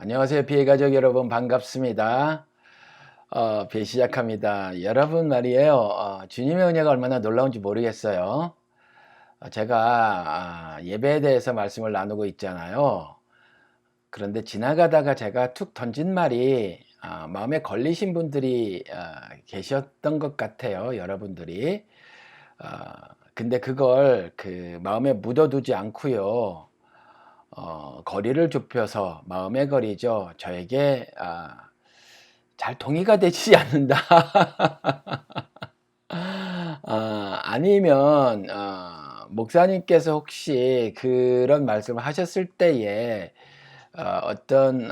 안녕하세요. 비의 가족 여러분 반갑습니다. 비에 시작합니다. 여러분 말이에요. 주님의 은혜가 얼마나 놀라운지 모르겠어요. 제가 예배에 대해서 말씀을 나누고 있잖아요. 그런데 지나가다가 제가 툭 던진 말이 마음에 걸리신 분들이 계셨던 것 같아요. 여러분들이. 근데 그걸 그 마음에 묻어두지 않고요. 거리를 좁혀서 마음의 거리죠. 저에게 잘 동의가 되지 않는다. 아니면 목사님께서 혹시 그런 말씀을 하셨을 때에 어떤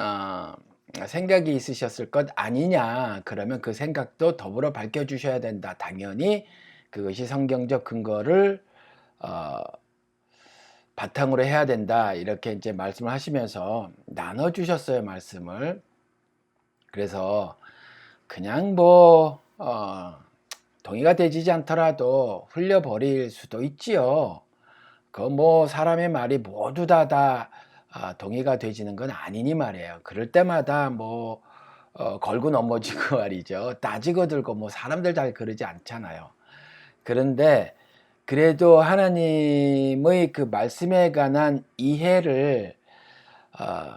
생각이 있으셨을 것 아니냐. 그러면 그 생각도 더불어 밝혀주셔야 된다. 당연히 그것이 성경적 근거를 바탕으로 해야 된다. 이렇게 이제 말씀을 하시면서 나눠주셨어요. 말씀을. 그래서 그냥 동의가 되지 않더라도 흘려버릴 수도 있지요. 그 뭐 사람의 말이 모두 다 동의가 되지는 건 아니니 말이에요. 그럴 때마다 걸고 넘어지고 말이죠. 따지고 들고 뭐 사람들 잘 그러지 않잖아요. 그런데 그래도 하나님의 그 말씀에 관한 이해를 어,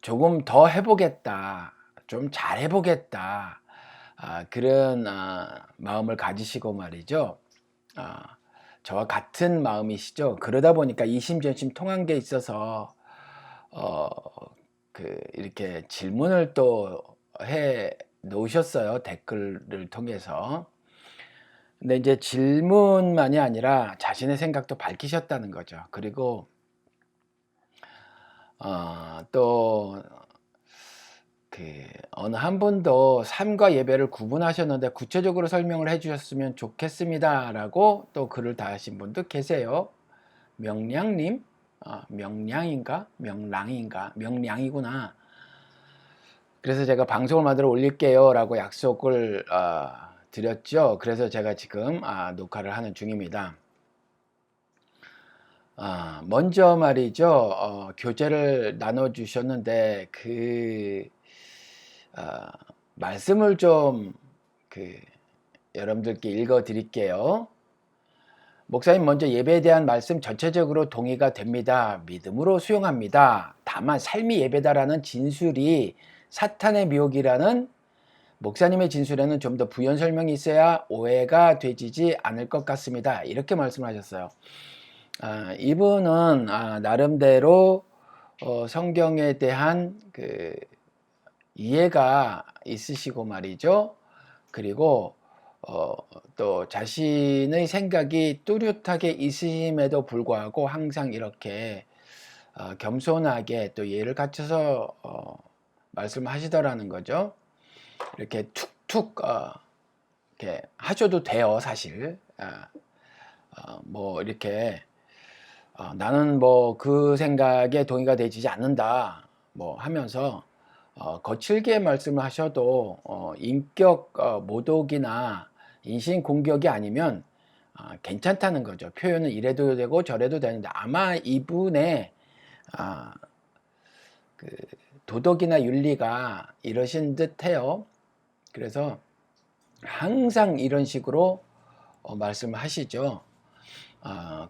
조금 더 해보겠다, 좀 잘 해보겠다, 그런 마음을 가지시고 말이죠. 저와 같은 마음이시죠. 그러다 보니까 이심전심 통한 게 있어서 어, 이렇게 질문을 또 해 놓으셨어요. 댓글을 통해서. 근데 이제 질문만이 아니라 자신의 생각도 밝히셨다는 거죠. 그리고 또 어느 한 분도 삶과 예배를 구분하셨는데 구체적으로 설명을 해 주셨으면 좋겠습니다라고 또 글을 다하신 분도 계세요. 명량님, 명량인가? 명랑인가? 명량이구나. 그래서 제가 방송을 만들어 올릴게요라고 약속을 드렸죠. 그래서 제가 지금 녹화를 하는 중입니다. 먼저 말이죠. 교재를 나눠 주셨는데 말씀을 좀 여러분들께 읽어 드릴게요. 목사님, 먼저 예배에 대한 말씀 전체적으로 동의가 됩니다. 믿음으로 수용합니다. 다만 삶이 예배다라는 진술이 사탄의 미혹이라는 목사님의 진술에는 좀 더 부연 설명이 있어야 오해가 되지 않을 것 같습니다. 이렇게 말씀하셨어요. 이분은 나름대로 성경에 대한 이해가 있으시고 말이죠. 그리고 또 자신의 생각이 뚜렷하게 있으심에도 불구하고 항상 이렇게 겸손하게 또 예를 갖춰서 말씀하시더라는 거죠. 이렇게 툭툭 이렇게 하셔도 돼요, 사실. 이렇게 나는 그 생각에 동의가 되지 않는다 하면서 거칠게 말씀을 하셔도 인격 모독이나 인신공격이 아니면 괜찮다는 거죠. 표현은 이래도 되고 저래도 되는데 아마 이분의 그 도덕이나 윤리가 이러신 듯해요. 그래서 항상 이런 식으로 말씀을 하시죠.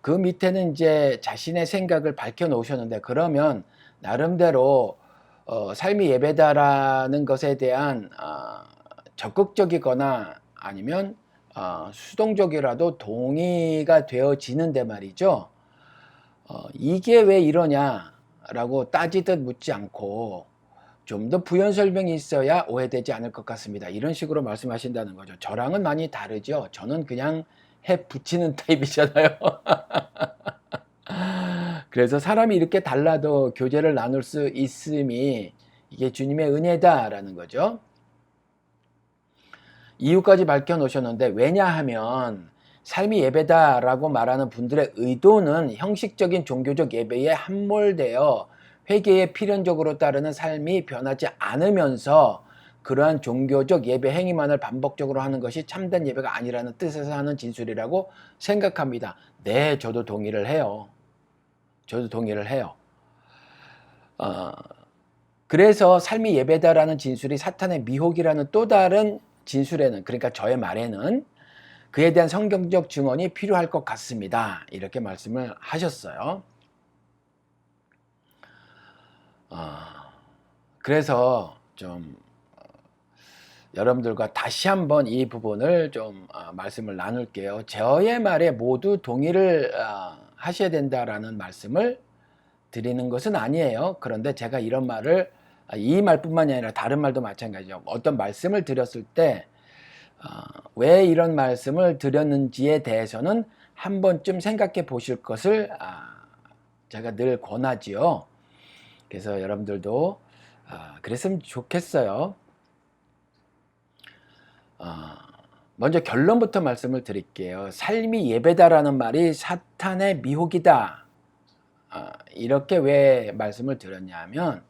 그 밑에는 이제 자신의 생각을 밝혀 놓으셨는데, 그러면 나름대로 삶이 예배다라는 것에 대한 적극적이거나 아니면 수동적이라도 동의가 되어지는데 말이죠. 이게 왜 이러냐라고 따지듯 묻지 않고 좀 더 부연 설명이 있어야 오해되지 않을 것 같습니다. 이런 식으로 말씀하신다는 거죠. 저랑은 많이 다르죠. 저는 그냥 해 붙이는 타입이잖아요. 그래서 사람이 이렇게 달라도 교제를 나눌 수 있음이 이게 주님의 은혜다라는 거죠. 이유까지 밝혀 놓으셨는데, 왜냐하면 삶이 예배다라고 말하는 분들의 의도는 형식적인 종교적 예배에 함몰되어 회개에 필연적으로 따르는 삶이 변하지 않으면서 그러한 종교적 예배 행위만을 반복적으로 하는 것이 참된 예배가 아니라는 뜻에서 하는 진술이라고 생각합니다. 네, 저도 동의를 해요. 저도 동의를 해요. 어, 그래서 삶이 예배다라는 진술이 사탄의 미혹이라는 또 다른 진술에는, 그러니까 저의 말에는 그에 대한 성경적 증언이 필요할 것 같습니다. 이렇게 말씀을 하셨어요. 그래서 좀 여러분들과 다시 한번 이 부분을 좀 말씀을 나눌게요. 저의 말에 모두 동의를 하셔야 된다라는 말씀을 드리는 것은 아니에요. 그런데 제가 이런 말을, 이 말뿐만이 아니라 다른 말도 마찬가지죠. 어떤 말씀을 드렸을 때 왜 이런 말씀을 드렸는지에 대해서는 한 번쯤 생각해 보실 것을 제가 늘 권하지요. 그래서 여러분들도 그랬으면 좋겠어요. 먼저 결론부터 말씀을 드릴게요. 삶이 예배다라는 말이 사탄의 미혹이다. 이렇게 왜 말씀을 드렸냐면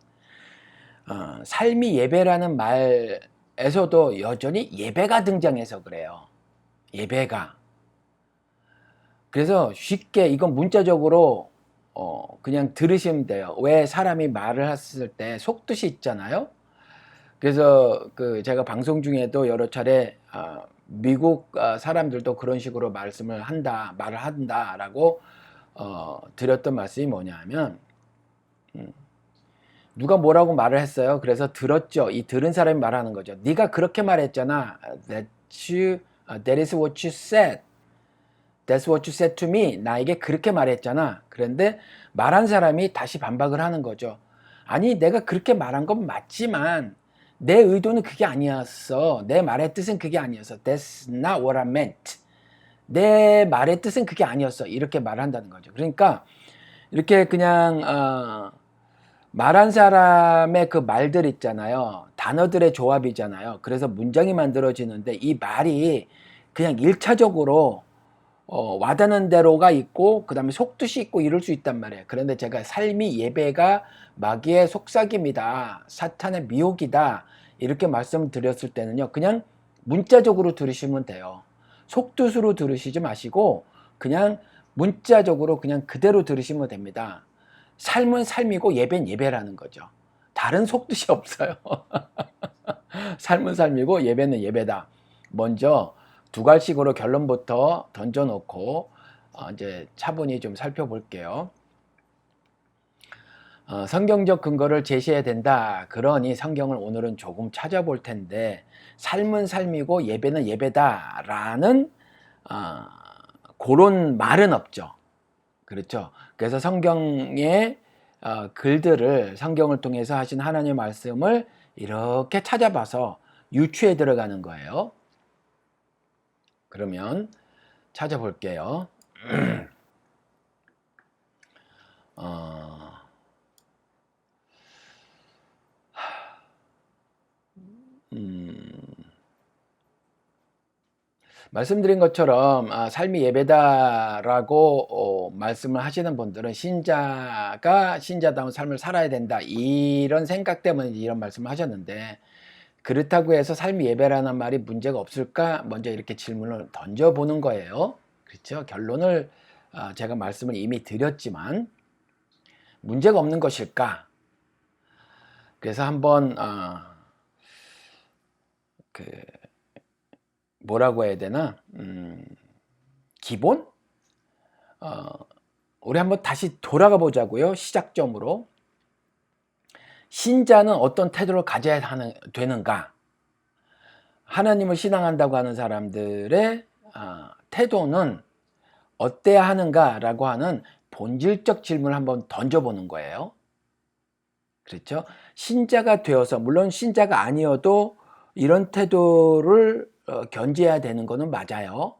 삶이 예배라는 말에서도 여전히 예배가 등장해서 그래요. 예배가. 그래서 쉽게 이건 문자적으로 그냥 들으시면 돼요. 왜 사람이 말을 했을 때 속뜻이 있잖아요. 그래서 제가 방송 중에도 여러 차례 미국 사람들도 그런 식으로 말을 한다라고 드렸던 말씀이 뭐냐면 누가 뭐라고 말을 했어요. 그래서 들었죠. 이 들은 사람이 말하는 거죠. 네가 그렇게 말했잖아. That is what you said. That's what you said to me. 나에게 그렇게 말했잖아. 그런데 말한 사람이 다시 반박을 하는 거죠. 아니, 내가 그렇게 말한 건 맞지만 내 의도는 그게 아니었어. 내 말의 뜻은 그게 아니었어. That's not what I meant. 내 말의 뜻은 그게 아니었어. 이렇게 말한다는 거죠. 그러니까 이렇게 그냥 말한 사람의 그 말들 있잖아요. 단어들의 조합이잖아요. 그래서 문장이 만들어지는데 이 말이 그냥 1차적으로 와닿는 대로가 있고 그 다음에 속뜻이 있고 이럴 수 있단 말이에요. 그런데 제가 삶이 예배가 마귀의 속삭임이다, 사탄의 미혹이다 이렇게 말씀드렸을 때는요, 그냥 문자적으로 들으시면 돼요. 속뜻으로 들으시지 마시고 그냥 문자적으로 그냥 그대로 들으시면 됩니다. 삶은 삶이고 예배는 예배라는 거죠. 다른 속뜻이 없어요. 삶은 삶이고 예배는 예배다. 먼저 두 갈식으로 결론부터 던져놓고 이제 차분히 좀 살펴볼게요. 성경적 근거를 제시해야 된다. 그러니 성경을 오늘은 조금 찾아볼 텐데 삶은 삶이고 예배는 예배다라는 그런 말은 없죠. 그렇죠. 그래서 성경의 글들을 성경을 통해서 하신 하나님의 말씀을 이렇게 찾아봐서 유추해 들어가는 거예요. 그러면 찾아볼게요. 말씀드린 것처럼 삶이 예배다라고 말씀을 하시는 분들은 신자가 신자다운 삶을 살아야 된다 이런 생각 때문에 이런 말씀을 하셨는데, 그렇다고 해서 삶이 예배라는 말이 문제가 없을까? 먼저 이렇게 질문을 던져보는 거예요. 그렇죠? 결론을 제가 말씀을 이미 드렸지만 문제가 없는 것일까? 그래서 한번 뭐라고 해야 되나? 기본? 우리 한번 다시 돌아가 보자고요. 시작점으로. 신자는 어떤 태도를 가져야 되는가? 하나님을 신앙한다고 하는 사람들의 태도는 어때야 하는가라고 하는 본질적 질문을 한번 던져보는 거예요. 그렇죠? 신자가 되어서, 물론 신자가 아니어도 이런 태도를 견지해야 되는 것은 맞아요.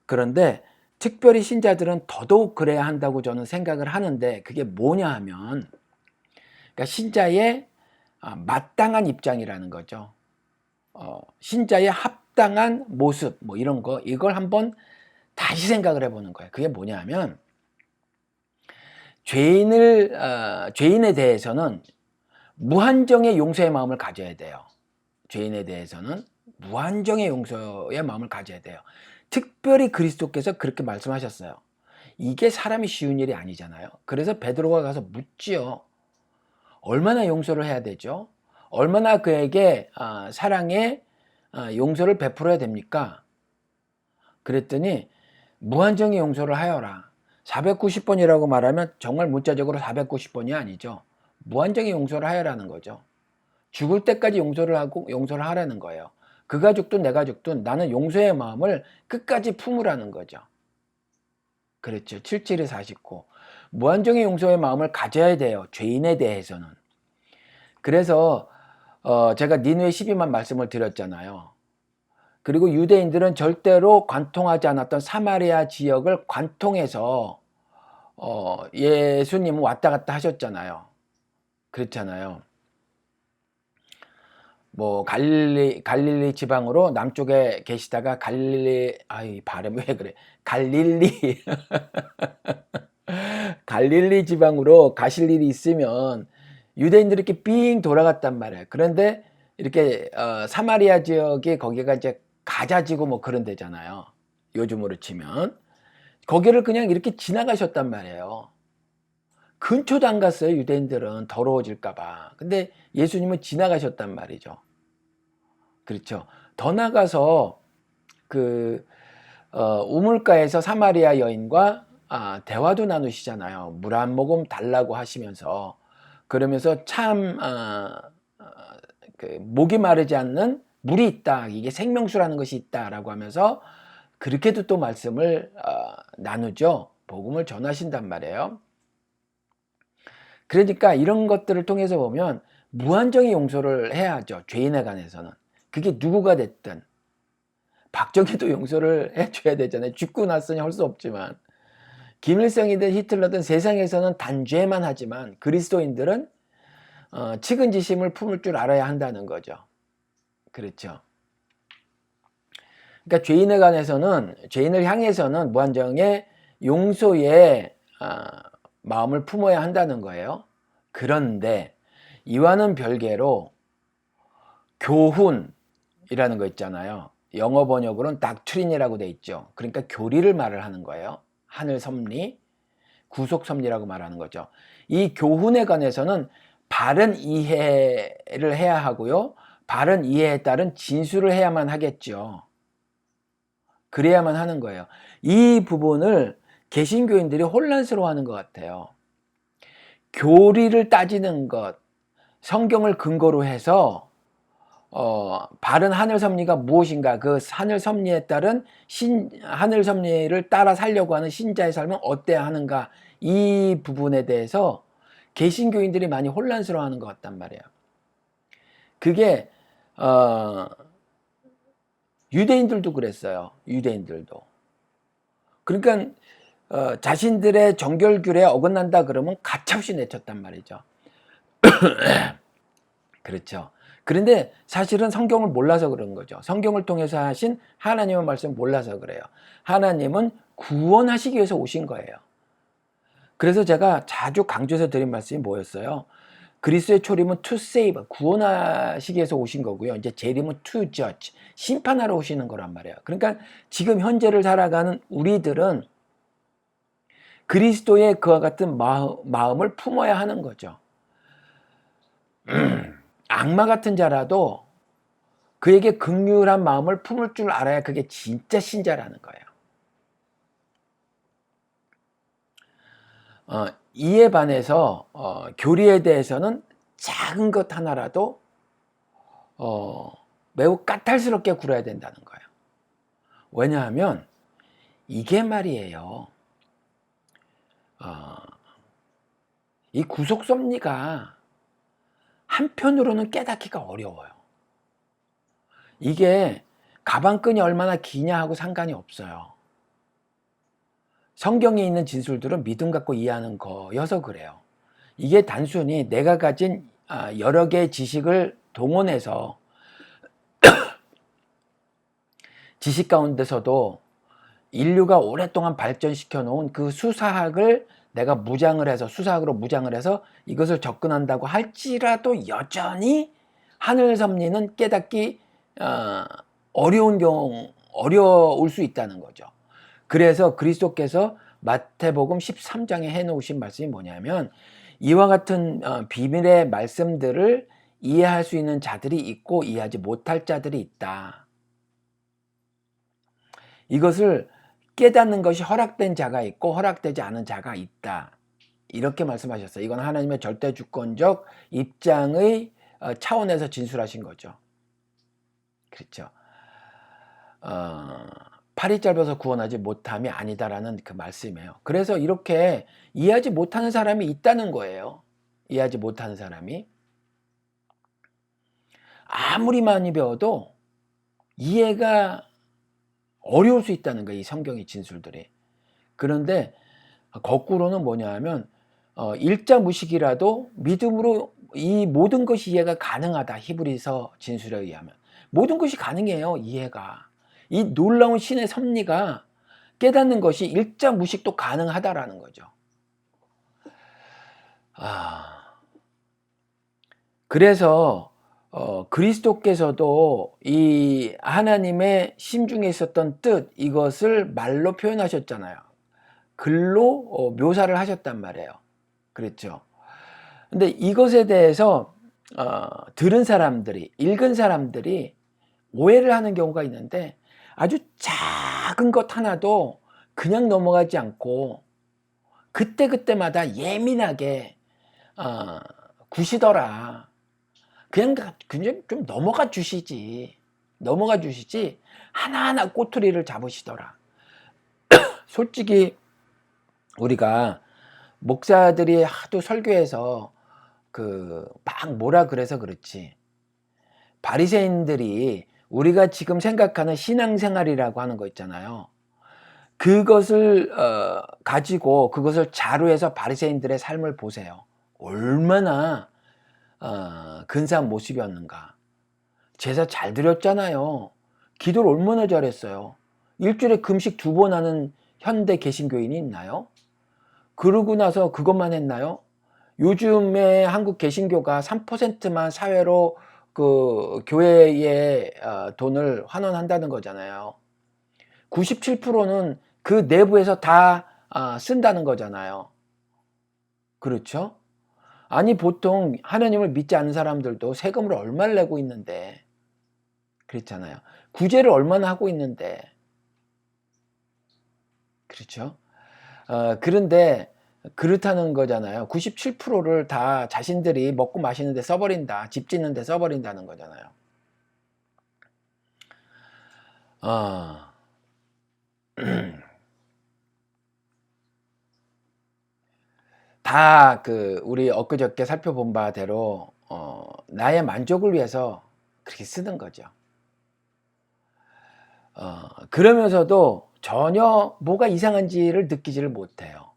그런데 특별히 신자들은 더더욱 그래야 한다고 저는 생각을 하는데, 그게 뭐냐 하면 그러니까 신자의 마땅한 입장이라는 거죠. 신자의 합당한 모습 뭐 이런 거, 이걸 한번 다시 생각을 해보는 거예요. 그게 뭐냐 하면 죄인에 대해서는 무한정의 용서의 마음을 가져야 돼요. 죄인에 대해서는 무한정의 용서의 마음을 가져야 돼요. 특별히 그리스도께서 그렇게 말씀하셨어요. 이게 사람이 쉬운 일이 아니잖아요. 그래서 베드로가 가서 묻지요. 얼마나 용서를 해야 되죠? 얼마나 그에게 사랑의 용서를 베풀어야 됩니까? 그랬더니 무한정의 용서를 하여라. 490번이라고 말하면 정말 문자적으로 490번이 아니죠. 무한정의 용서를 하여라는 거죠. 죽을 때까지 용서를 하고 용서를 하라는 거예요. 그 가족도 내 가족도 나는 용서의 마음을 끝까지 품으라는 거죠. 그렇죠. 77에 49. 무한정의 용서의 마음을 가져야 돼요. 죄인에 대해서는. 그래서 제가 니느웨 12만 말씀을 드렸잖아요. 그리고 유대인들은 절대로 관통하지 않았던 사마리아 지역을 관통해서 예수님은 왔다 갔다 하셨잖아요. 그렇잖아요. 뭐 갈릴리 지방으로 남쪽에 계시다가 발음이 왜 그래? 갈릴리 지방으로 가실 일이 있으면 유대인들이 이렇게 삥 돌아갔단 말이에요. 그런데 이렇게 사마리아 지역이 거기가 이제 가자지구 뭐 그런 데잖아요. 요즘으로 치면 거기를 그냥 이렇게 지나가셨단 말이에요. 근처도 안 갔어요. 유대인들은 더러워질까봐. 근데 예수님은 지나가셨단 말이죠. 그렇죠. 더 나가서 우물가에서 사마리아 여인과 대화도 나누시잖아요. 물 한 모금 달라고 하시면서 그러면서 참 목이 마르지 않는 물이 있다. 이게 생명수라는 것이 있다라고 하면서 그렇게도 또 말씀을 나누죠. 복음을 전하신단 말이에요. 그러니까 이런 것들을 통해서 보면 무한정의 용서를 해야죠. 죄인에 관해서는. 그게 누구가 됐든. 박정희도 용서를 해줘야 되잖아요. 죽고 났으니 할 수 없지만. 김일성이든 히틀러든 세상에서는 단죄만 하지만 그리스도인들은 측은지심을 품을 줄 알아야 한다는 거죠. 그렇죠. 그러니까 죄인에 관해서는, 죄인을 향해서는 무한정의 용서의 마음을 품어야 한다는 거예요. 그런데 이와는 별개로 교훈이라는 거 있잖아요. 영어 번역으로는 닥트린이라고 돼 있죠. 그러니까 교리를 말을 하는 거예요. 하늘 섭리, 구속 섭리라고 말하는 거죠. 이 교훈에 관해서는 바른 이해를 해야 하고요. 바른 이해에 따른 진술을 해야만 하겠죠. 그래야만 하는 거예요. 이 부분을 개신교인들이 혼란스러워하는 것 같아요. 교리를 따지는 것, 성경을 근거로 해서 바른 하늘 섭리가 무엇인가, 그 하늘 섭리에 따른 하늘 섭리를 따라 살려고 하는 신자의 삶은 어때야 하는가, 이 부분에 대해서 개신교인들이 많이 혼란스러워하는 것 같단 말이에요. 그게 유대인들도 그랬어요. 유대인들도. 그러니까 자신들의 정결규례에 어긋난다 그러면 가차없이 내쳤단 말이죠. 그렇죠. 그런데 사실은 성경을 몰라서 그런 거죠. 성경을 통해서 하신 하나님의 말씀을 몰라서 그래요. 하나님은 구원하시기 위해서 오신 거예요. 그래서 제가 자주 강조해서 드린 말씀이 뭐였어요? 그리스도의 초림은 to save, 구원하시기 위해서 오신 거고요. 이제 재림은 to judge, 심판하러 오시는 거란 말이에요. 그러니까 지금 현재를 살아가는 우리들은 그리스도의 그와 같은 마음을 품어야 하는 거죠. 악마 같은 자라도 그에게 긍휼한 마음을 품을 줄 알아야 그게 진짜 신자라는 거예요. 이에 반해서 교리에 대해서는 작은 것 하나라도 매우 까탈스럽게 굴어야 된다는 거예요. 왜냐하면 이게 말이에요. 이 구속 섭리가 한편으로는 깨닫기가 어려워요. 이게 가방끈이 얼마나 기냐 하고 상관이 없어요. 성경에 있는 진술들은 믿음 갖고 이해하는 거여서 그래요. 이게 단순히 내가 가진 여러 개의 지식을 동원해서 지식 가운데서도 인류가 오랫동안 발전시켜 놓은 그 수사학을 내가 무장을 해서, 수사학으로 무장을 해서 이것을 접근한다고 할지라도 여전히 하늘 섭리는 깨닫기 어려울 수 있다는 거죠. 그래서 그리스도께서 마태복음 13장에 해놓으신 말씀이 뭐냐면 이와 같은 비밀의 말씀들을 이해할 수 있는 자들이 있고 이해하지 못할 자들이 있다. 이것을 깨닫는 것이 허락된 자가 있고 허락되지 않은 자가 있다. 이렇게 말씀하셨어요. 이건 하나님의 절대 주권적 입장의 차원에서 진술하신 거죠. 그렇죠. 팔이 짧아서 구원하지 못함이 아니다라는 그 말씀이에요. 그래서 이렇게 이해하지 못하는 사람이 있다는 거예요. 이해하지 못하는 사람이. 아무리 많이 배워도 이해가 어려울 수 있다는 거예요. 이 성경의 진술들이. 그런데 거꾸로는 뭐냐 하면 일자무식이라도 믿음으로 이 모든 것이 이해가 가능하다. 히브리서 진술에 의하면. 모든 것이 가능해요. 이해가. 이 놀라운 신의 섭리가 깨닫는 것이 일자무식도 가능하다라는 거죠. 그래서 그리스도께서도 이 하나님의 심중에 있었던 뜻, 이것을 말로 표현하셨잖아요. 글로 묘사를 하셨단 말이에요. 그랬죠. 근데 이것에 대해서 들은 사람들이, 읽은 사람들이 오해를 하는 경우가 있는데 아주 작은 것 하나도 그냥 넘어가지 않고 그때그때마다 예민하게 구시더라. 그냥 좀 넘어가 주시지. 넘어가 주시지. 하나하나 꼬투리를 잡으시더라. 솔직히 우리가 목사들이 하도 설교해서 막 뭐라 그래서 그렇지. 바리새인들이 우리가 지금 생각하는 신앙생활이라고 하는 거 있잖아요. 그것을 가지고 그것을 자료해서 바리새인들의 삶을 보세요. 얼마나 근사한 모습이었는가. 제사 잘 드렸잖아요. 기도를 얼마나 잘했어요. 일주일에 금식 2번 하는 현대 개신교인이 있나요? 그러고 나서 그것만 했나요? 요즘에 한국 개신교가 3%만 사회로 그 교회에 돈을 환원한다는 거잖아요. 97%는 그 내부에서 다 쓴다는 거잖아요. 그렇죠? 아니 보통 하나님을 믿지 않는 사람들도 세금을 얼마를 내고 있는데 그렇잖아요. 구제를 얼마나 하고 있는데 그렇죠? 그런데 그렇다는 거잖아요. 97%를 다 자신들이 먹고 마시는데 써버린다. 집 짓는데 써버린다는 거잖아요. 다 우리 엊그저께 살펴본 바대로 나의 만족을 위해서 그렇게 쓰는 거죠. 그러면서도 전혀 뭐가 이상한지를 느끼지를 못해요.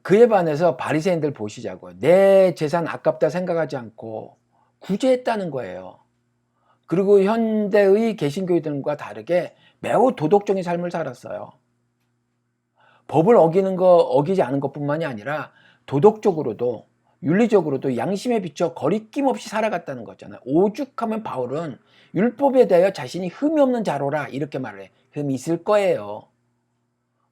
그에 반해서 바리새인들 보시자고요. 내 재산 아깝다 생각하지 않고 구제했다는 거예요. 그리고 현대의 개신교들과 다르게 매우 도덕적인 삶을 살았어요. 법을 어기지 않은 것뿐만이 아니라 도덕적으로도 윤리적으로도 양심에 비춰 거리낌 없이 살아갔다는 거잖아요. 오죽하면 바울은 율법에 대하여 자신이 흠이 없는 자로라 이렇게 말을 해. 흠이 있을 거예요.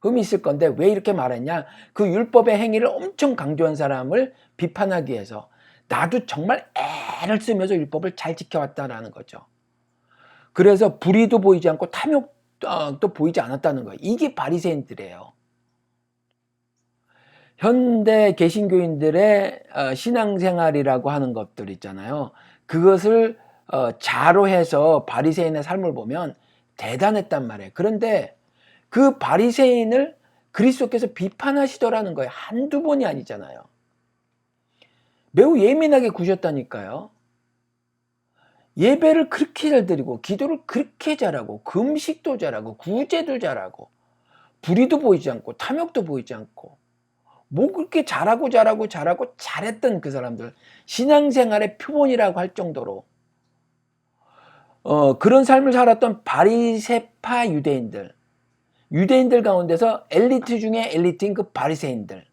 흠이 있을 건데 왜 이렇게 말했냐? 그 율법의 행위를 엄청 강조한 사람을 비판하기 위해서 나도 정말 애를 쓰면서 율법을 잘 지켜왔다라는 거죠. 그래서 불의도 보이지 않고 탐욕도 보이지 않았다는 거예요. 이게 바리새인들이에요. 현대 개신교인들의 신앙생활이라고 하는 것들 있잖아요. 그것을 자로해서 바리새인의 삶을 보면 대단했단 말이에요. 그런데 그 바리새인을 그리스도께서 비판하시더라는 거예요. 한두 번이 아니잖아요. 매우 예민하게 구셨다니까요. 예배를 그렇게 잘 드리고 기도를 그렇게 잘하고 금식도 잘하고 구제도 잘하고 불의도 보이지 않고 탐욕도 보이지 않고 뭐 그렇게 잘하고 잘했던 그 사람들 신앙생활의 표본이라고 할 정도로 그런 삶을 살았던 바리새파 유대인들 가운데서 엘리트 중에 엘리트인 그 바리새인들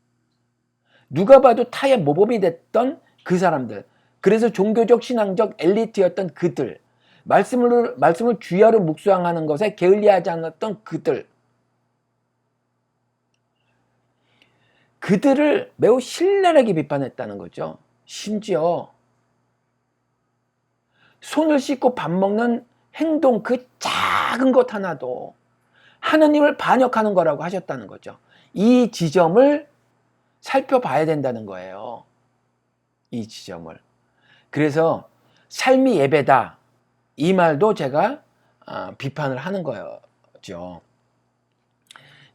누가 봐도 타의 모범이 됐던 그 사람들 그래서 종교적 신앙적 엘리트였던 그들 말씀을 주야로 묵상하는 것에 게을리하지 않았던 그들 그들을 매우 신랄하게 비판했다는 거죠. 심지어 손을 씻고 밥 먹는 행동, 그 작은 것 하나도 하느님을 반역하는 거라고 하셨다는 거죠. 이 지점을 살펴봐야 된다는 거예요. 이 지점을. 그래서 삶이 예배다, 이 말도 제가 비판을 하는 거죠.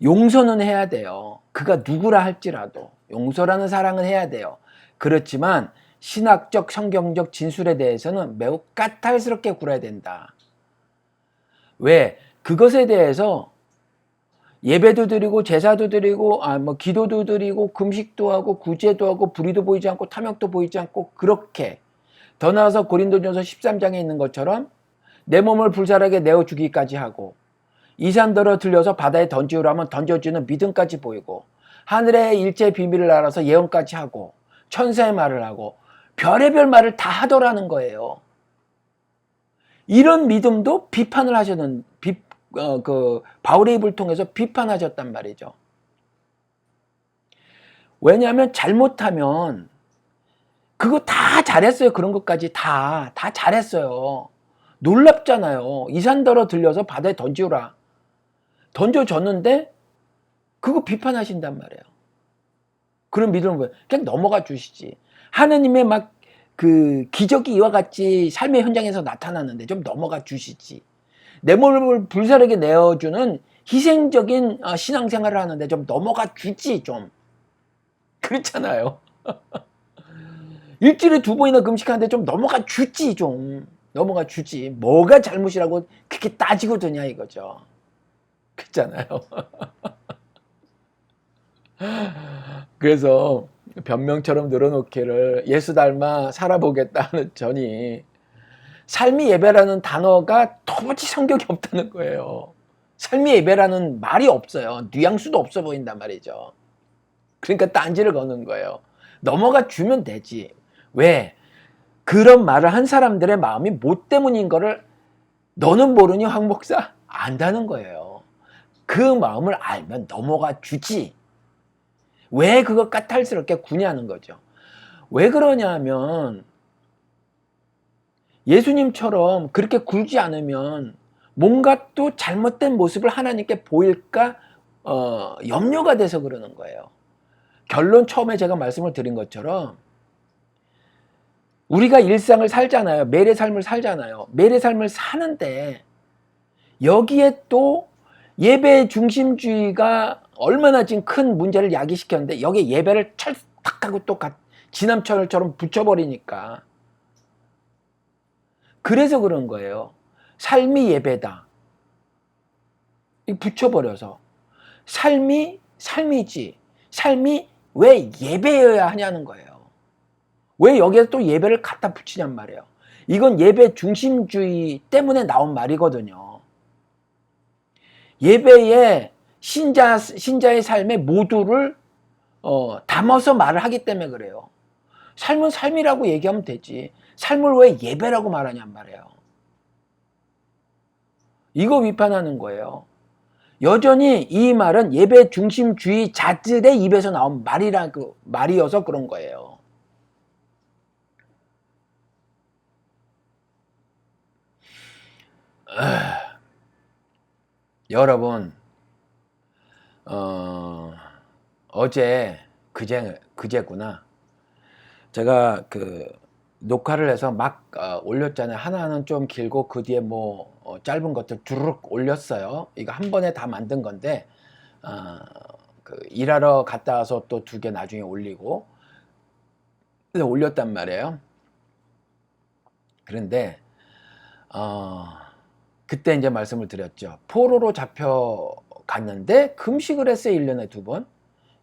용서는 해야 돼요. 그가 누구라 할지라도 용서라는 사랑은 해야 돼요. 그렇지만 신학적 성경적 진술에 대해서는 매우 까탈스럽게 굴어야 된다. 왜? 그것에 대해서 예배도 드리고 제사도 드리고 기도도 드리고 금식도 하고 구제도 하고 불의도 보이지 않고 탐욕도 보이지 않고, 그렇게 더 나아가서 고린도전서 13장에 있는 것처럼 내 몸을 불살하게 내어 주기까지 하고, 이산더러 들려서 바다에 던지우라면 던져주는 믿음까지 보이고, 하늘의 일체 비밀을 알아서 예언까지 하고, 천사의 말을 하고, 별의별 말을 다 하더라는 거예요. 이런 믿음도 비판을 하셨는, 바울의 입을 통해서 비판하셨단 말이죠. 왜냐하면 잘못하면 그거 다 잘했어요. 그런 것까지 다 잘했어요. 놀랍잖아요. 이산더러 들려서 바다에 던지우라. 던져줬는데 그거 비판하신단 말이에요. 그런 믿음을 보여. 그냥 넘어가 주시지. 하느님의 막 그 기적이 이와 같이 삶의 현장에서 나타나는데 좀 넘어가 주시지. 내 몸을 불사르게 내어주는 희생적인 신앙생활을 하는데 좀 넘어가 주지 좀. 그렇잖아요. 일주일에 2번이나 금식하는데 좀 넘어가 주지 좀. 넘어가 주지. 뭐가 잘못이라고 그렇게 따지고 드냐 이거죠. 그렇잖아요. 그래서 변명처럼 늘어놓기를 예수 닮아 살아보겠다는 전이, 삶이 예배라는 단어가 도무지 성격이 없다는 거예요. 삶이 예배라는 말이 없어요. 뉘앙스도 없어 보인단 말이죠. 그러니까 딴지를 거는 거예요. 넘어가 주면 되지. 왜? 그런 말을 한 사람들의 마음이 뭐 때문인 거를 너는 모르니 황 목사? 안다는 거예요. 그 마음을 알면 넘어가 주지. 왜 그거 까탈스럽게 구냐는 거죠. 왜 그러냐면 예수님처럼 그렇게 굴지 않으면 뭔가 또 잘못된 모습을 하나님께 보일까 염려가 돼서 그러는 거예요. 결론, 처음에 제가 말씀을 드린 것처럼 우리가 일상을 살잖아요. 매일의 삶을 살잖아요. 매일의 삶을 사는데 여기에 또 예배 중심주의가 얼마나 지금 큰 문제를 야기시켰는데 여기에 예배를 찰떡하고 또 지남철처럼 붙여버리니까, 그래서 그런 거예요. 삶이 예배다. 붙여버려서 삶이지. 삶이 왜 예배여야 하냐는 거예요. 왜 여기에 또 예배를 갖다 붙이냔 말이에요. 이건 예배 중심주의 때문에 나온 말이거든요. 예배에 신자의 삶의 모두를 담아서 말을 하기 때문에 그래요. 삶은 삶이라고 얘기하면 되지. 삶을 왜 예배라고 말하냔 말이에요. 이거 비판하는 거예요. 여전히 이 말은 예배 중심주의자들의 입에서 나온 말이어서 그런 거예요. 여러분, 어제 그제구나. 제가 녹화를 해서 막 올렸잖아요. 하나는 좀 길고 그 뒤에 짧은 것들 두루룩 올렸어요. 이거 한 번에 다 만든 건데 일하러 갔다 와서 또 2개 나중에 올리고 올렸단 말이에요. 그런데 그때 이제 말씀을 드렸죠. 포로로 잡혀갔는데 금식을 했어요. 1년에 2번.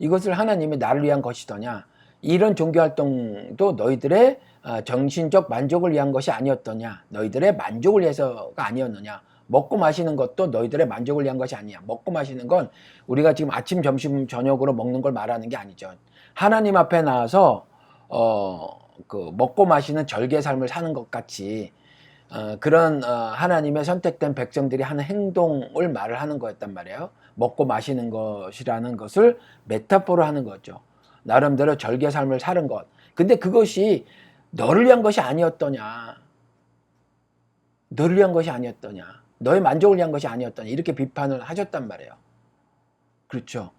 이것을 하나님이 나를 위한 것이더냐. 이런 종교활동도 너희들의 정신적 만족을 위한 것이 아니었더냐. 너희들의 만족을 위해서가 아니었느냐. 먹고 마시는 것도 너희들의 만족을 위한 것이 아니야. 먹고 마시는 건 우리가 지금 아침, 점심, 저녁으로 먹는 걸 말하는 게 아니죠. 하나님 앞에 나와서 먹고 마시는 절개 삶을 사는 것 같이 그런 하나님의 선택된 백성들이 하는 행동을 말을 하는 거였단 말이에요. 먹고 마시는 것이라는 것을 메타포로 하는 거죠. 나름대로 절개 삶을 사는 것. 근데 그것이 너를 위한 것이 아니었더냐. 너를 위한 것이 아니었더냐. 너의 만족을 위한 것이 아니었더냐. 이렇게 비판을 하셨단 말이에요. 그렇죠.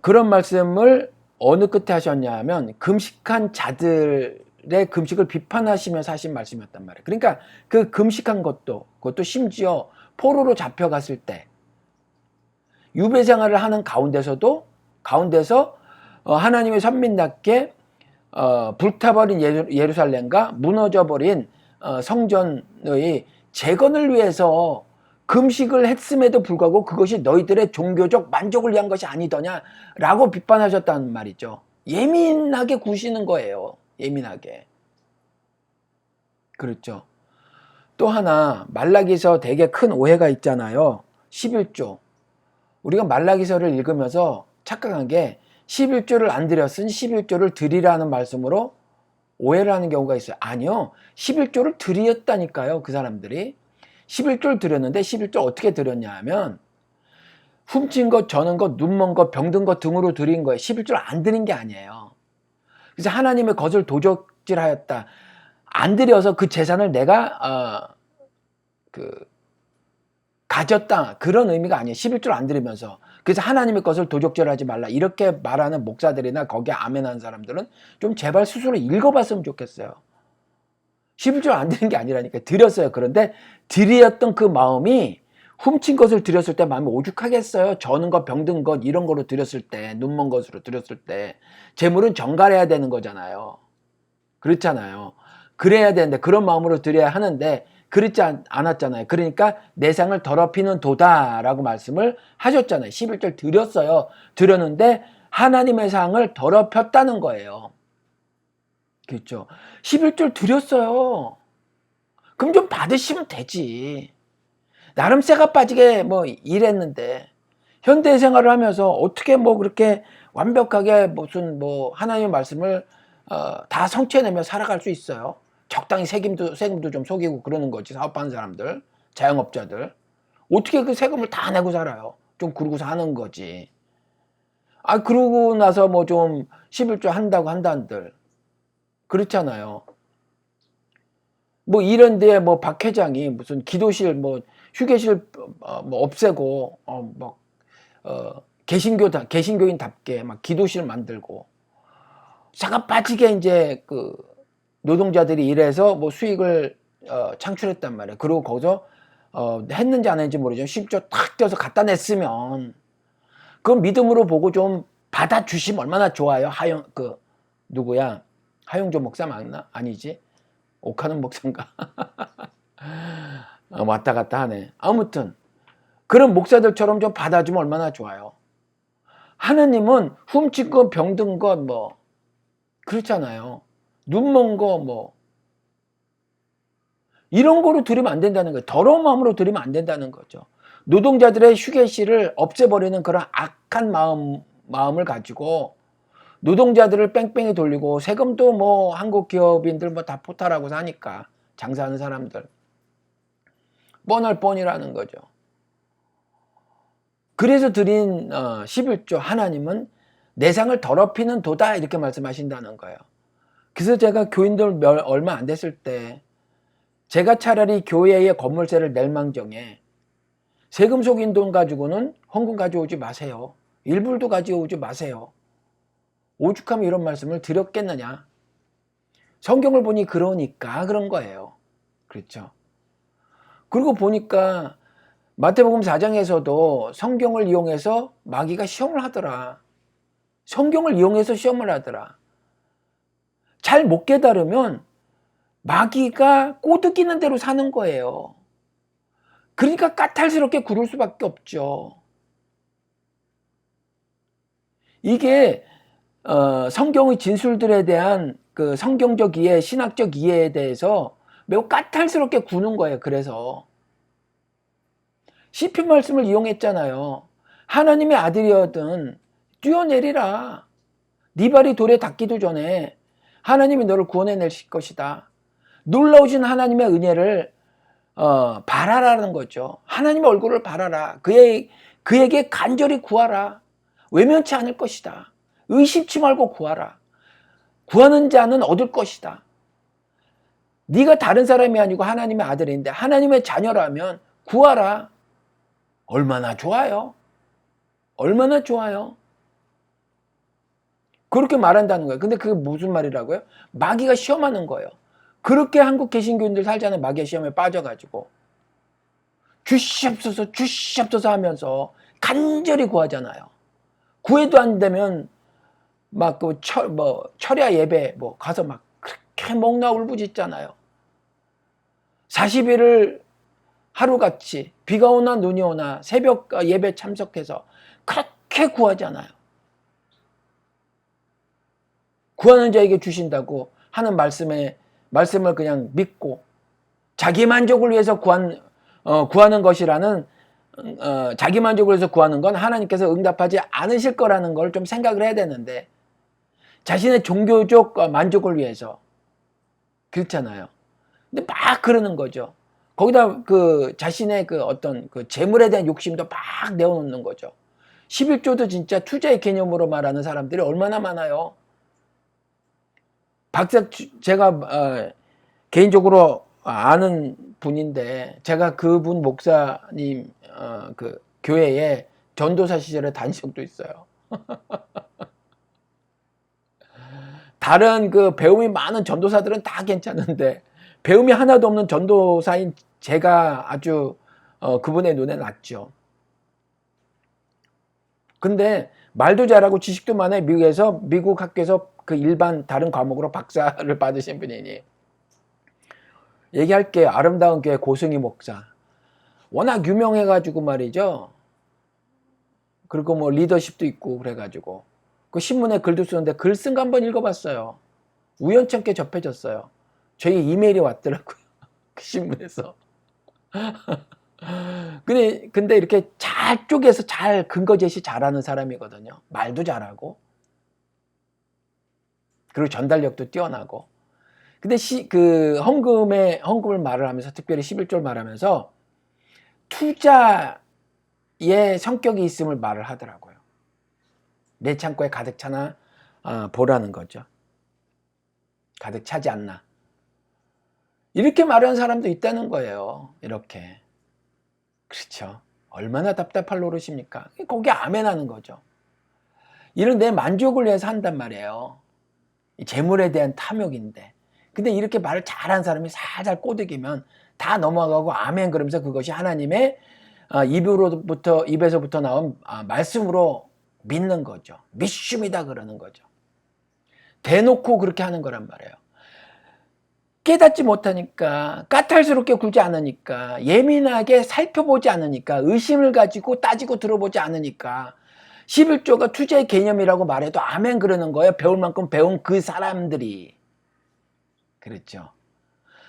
그런 말씀을 어느 끝에 하셨냐 하면 금식한 자들의 금식을 비판하시면서 하신 말씀이었단 말이에요. 그러니까 그 금식한 그것도 심지어 포로로 잡혀갔을 때 유배 생활을 하는 가운데서 하나님의 선민답게 불타버린 예루살렘과 무너져버린 성전의 재건을 위해서 금식을 했음에도 불구하고 그것이 너희들의 종교적 만족을 위한 것이 아니더냐라고 비판하셨다는 말이죠. 예민하게 구시는 거예요. 예민하게. 그렇죠. 또 하나 말라기서 되게 큰 오해가 있잖아요. 11조. 우리가 말라기서를 읽으면서 착각한 게 11조를 안 드렸으니 11조를 드리라는 말씀으로 오해를 하는 경우가 있어요. 아니요. 11조를 드렸다니까요. 그 사람들이. 11조를 드렸는데 11조 어떻게 드렸냐 하면 훔친 것, 저는 것, 눈먼 것, 병든 것 등으로 드린 거예요. 11조를 안 드린 게 아니에요. 그래서 하나님의 것을 도적질하였다. 안 드려서 그 재산을 내가 가졌다. 그런 의미가 아니에요. 11조를 안 드리면서. 그래서 하나님의 것을 도적질하지 말라. 이렇게 말하는 목사들이나 거기에 아멘하는 사람들은 좀 제발 스스로 읽어봤으면 좋겠어요. 11조를 안 드린 게 아니라니까. 드렸어요. 그런데 드렸던 그 마음이 훔친 것을 드렸을 때 마음이 오죽하겠어요. 저는 것, 병든 것 이런 거로 드렸을 때, 눈먼 것으로 드렸을 때 재물은 정갈해야 되는 거잖아요. 그렇잖아요. 그래야 되는데 그런 마음으로 드려야 하는데 그렇지 않았잖아요. 그러니까 내 상을 더럽히는 도다라고 말씀을 하셨잖아요. 11절 드렸어요. 드렸는데 하나님의 상을 더럽혔다는 거예요. 그렇죠. 11절 드렸어요. 그럼 좀 받으시면 되지. 나름 쇠가 빠지게 뭐 일했는데 현대 생활을 하면서 어떻게 뭐 그렇게 완벽하게 무슨 뭐 하나님의 말씀을 다 성취해내며 살아갈 수 있어요. 적당히 세금도 좀 속이고 그러는 거지. 사업하는 사람들, 자영업자들. 어떻게 그 세금을 다 내고 살아요? 좀 그러고 사는 거지. 그러고 나서 뭐 좀 11조 한다고 한다는들. 그렇잖아요. 뭐 이런 데에 뭐 박 회장이 무슨 기도실 뭐 휴게실 뭐 없애고 개신교인답게 막 기도실 만들고 차가 빠지게 이제 그 노동자들이 일해서 뭐 수익을 창출했단 말이에요. 그리고 거기서 했는지 안 했는지 모르지만 10조 탁 떼어서 갖다 냈으면 그건 믿음으로 보고 좀 받아주시면 얼마나 좋아요. 누구야? 하용조 목사 맞나? 아니지. 옥하는 목사인가? 왔다 갔다 하네. 아무튼 그런 목사들처럼 좀 받아주면 얼마나 좋아요. 하느님은 훔친 것, 병든 것 뭐 그렇잖아요. 눈먼 거 뭐 이런 거로 드리면 안 된다는 거예요. 더러운 마음으로 드리면 안 된다는 거죠. 노동자들의 휴게실을 없애버리는 그런 악한 마음을 가지고 노동자들을 뺑뺑이 돌리고 세금도 뭐 한국 기업인들 뭐 다 포탈하고 사니까 장사하는 사람들 뻔할 뻔이라는 거죠. 그래서 드린 11조 하나님은 내 상을 더럽히는 도다 이렇게 말씀하신다는 거예요. 그래서 제가 교인들 얼마 안 됐을 때 제가 차라리 교회의 건물세를 낼 망정에 세금 속인 돈 가지고는 헌금 가져오지 마세요. 일불도 가져오지 마세요. 오죽하면 이런 말씀을 드렸겠느냐. 성경을 보니 그러니까 그런 거예요. 그렇죠. 그리고 보니까 마태복음 4장에서도 성경을 이용해서 마귀가 시험을 하더라. 성경을 이용해서 시험을 하더라. 잘 못 깨달으면 마귀가 꼬드기는 대로 사는 거예요. 그러니까 까탈스럽게 굴을 수밖에 없죠. 이게 성경의 진술들에 대한 그 성경적 이해, 신학적 이해에 대해서 매우 까탈스럽게 구는 거예요. 그래서 시편 말씀을 이용했잖아요. 하나님의 아들이었든 뛰어내리라. 네 발이 돌에 닿기도 전에 하나님이 너를 구원해낼 것이다. 놀라우신 하나님의 은혜를 바라라는 거죠. 하나님의 얼굴을 바라라. 그에게 간절히 구하라. 외면치 않을 것이다. 의심치 말고 구하라. 구하는 자는 얻을 것이다. 네가 다른 사람이 아니고 하나님의 아들인데 하나님의 자녀라면 구하라. 얼마나 좋아요. 얼마나 좋아요. 그렇게 말한다는 거예요. 근데 그게 무슨 말이라고요? 마귀가 시험하는 거예요. 그렇게 한국 개신교인들 살잖아요. 마귀의 시험에 빠져가지고 주시옵소서 주시옵소서 하면서 간절히 구하잖아요. 구해도 안 되면 막 그 철야 예배 뭐 가서 막 그렇게 목나 울부짖잖아요. 40일을 하루같이 비가 오나 눈이 오나 새벽 예배 참석해서 그렇게 구하잖아요. 구하는 자에게 주신다고 하는 말씀을 그냥 믿고 자기 만족을 위해서 구하는 것이라는 자기 만족을 위해서 구하는 건 하나님께서 응답하지 않으실 거라는 걸 좀 생각을 해야 되는데 자신의 종교적 만족을 위해서 그렇잖아요. 근데 막 그러는 거죠. 거기다 그 자신의 그 어떤 그 재물에 대한 욕심도 막 내어놓는 거죠. 11조도 진짜 투자의 개념으로 말하는 사람들이 얼마나 많아요. 제가 개인적으로 아는 분인데 제가 그분 목사님 그 교회에 전도사 시절에 다닌 적도 있어요. 다른 그 배움이 많은 전도사들은 다 괜찮은데 배움이 하나도 없는 전도사인 제가 아주 그분의 눈에 났죠. 근데 말도 잘하고 지식도 많아요. 미국 학교에서 그 일반 다른 과목으로 박사를 받으신 분이니 얘기할게요. 아름다운 교회 고승희 목사. 워낙 유명해가지고 말이죠. 그리고 뭐 리더십도 있고 그래가지고 그 신문에 글도 쓰는데 글 쓴 거 한번 읽어봤어요. 우연찮게 접해졌어요. 저희 이메일이 왔더라고요. 그 신문에서. 근데 이렇게 잘 쪼개서 잘 근거 제시 잘하는 사람이거든요. 말도 잘하고 그리고 전달력도 뛰어나고. 근데 그 헌금을 말을 하면서 특별히 11조를 말하면서 투자의 성격이 있음을 말을 하더라고요. 내 창고에 가득 차나 보라는 거죠. 가득 차지 않나. 이렇게 말하는 사람도 있다는 거예요. 이렇게. 그렇죠. 얼마나 답답할 노릇입니까? 거기에 아멘하는 거죠. 이런 내 만족을 위해서 한단 말이에요. 재물에 대한 탐욕인데. 근데 이렇게 말을 잘하는 사람이 살살 꼬드기면 다 넘어가고 아멘 그러면서 그것이 하나님의 입에서부터 나온 말씀으로 믿는 거죠. 믿습니다 그러는 거죠. 대놓고 그렇게 하는 거란 말이에요. 깨닫지 못하니까 까탈스럽게 굴지 않으니까 예민하게 살펴보지 않으니까 의심을 가지고 따지고 들어보지 않으니까 11조가 투자의 개념이라고 말해도 아멘 그러는 거예요. 배울 만큼 배운 그 사람들이. 그렇죠.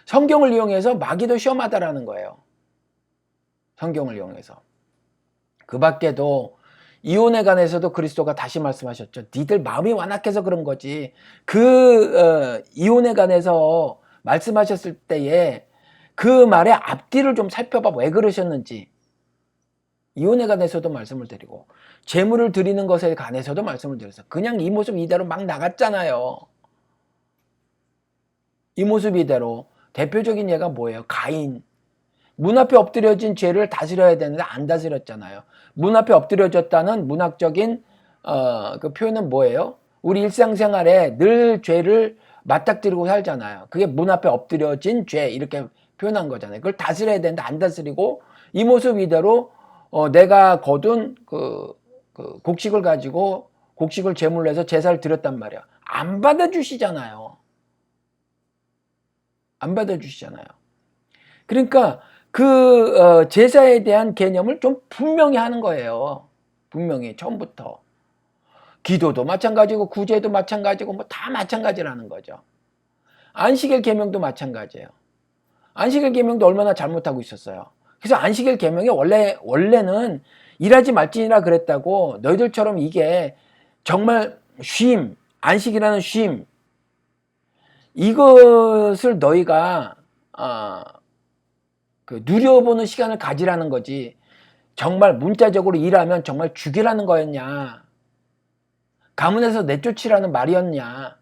성경을 이용해서 마귀도 시험하다라는 거예요. 성경을 이용해서. 그 밖에도 이혼에 관해서도 그리스도가 다시 말씀하셨죠. 니들 마음이 완악해서 그런 거지. 이혼에 관해서 말씀하셨을 때에 그 말의 앞뒤를 좀 살펴봐. 왜 그러셨는지. 이혼에 관해서도 말씀을 드리고 재물을 드리는 것에 관해서도 말씀을 드렸어요. 그냥 이 모습 이대로 막 나갔잖아요. 이 모습 이대로. 대표적인 예가 뭐예요? 가인. 문 앞에 엎드려진 죄를 다스려야 되는데 안 다스렸잖아요. 문 앞에 엎드려졌다는 문학적인 그 표현은 뭐예요? 우리 일상생활에 늘 죄를 맞닥뜨리고 살잖아요. 그게 문 앞에 엎드려진 죄 이렇게 표현한 거잖아요. 그걸 다스려야 되는데 안 다스리고 이 모습 이대로 내가 거둔 그 곡식을 가지고 곡식을 제물로 해서 제사를 드렸단 말이야. 안 받아주시잖아요. 안 받아주시잖아요. 그러니까 그 제사에 대한 개념을 좀 분명히 하는 거예요. 분명히 처음부터. 기도도 마찬가지고 구제도 마찬가지고 뭐 다 마찬가지라는 거죠. 안식일 계명도 마찬가지예요. 안식일 계명도 얼마나 잘못하고 있었어요. 그래서 안식일 계명이 원래는 일하지 말지니라 그랬다고 너희들처럼 이게 정말 쉼, 안식이라는 쉼 이것을 너희가 누려보는 시간을 가지라는 거지 정말 문자적으로 일하면 정말 죽이라는 거였냐 가문에서 내쫓으라는 말이었냐?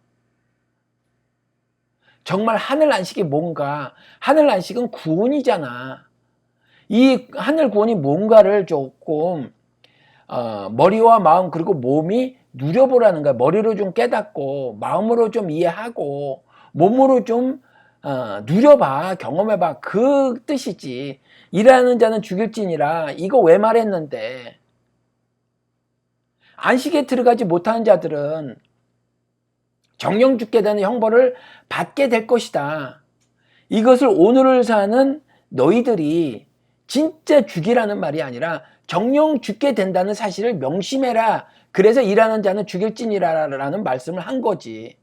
정말 하늘 안식이 뭔가? 하늘 안식은 구원이잖아. 이 하늘 구원이 뭔가를 조금 머리와 마음 그리고 몸이 누려보라는 거야. 머리로 좀 깨닫고 마음으로 좀 이해하고 몸으로 좀 누려봐, 경험해봐. 그 뜻이지. 일하는 자는 죽일지니라. 이거 왜 말했는데? 안식에 들어가지 못하는 자들은 정령 죽게 되는 형벌을 받게 될 것이다. 이것을 오늘을 사는 너희들이 진짜 죽이라는 말이 아니라 정령 죽게 된다는 사실을 명심해라. 그래서 일하는 자는 죽일지니라라는 말씀을 한 거지.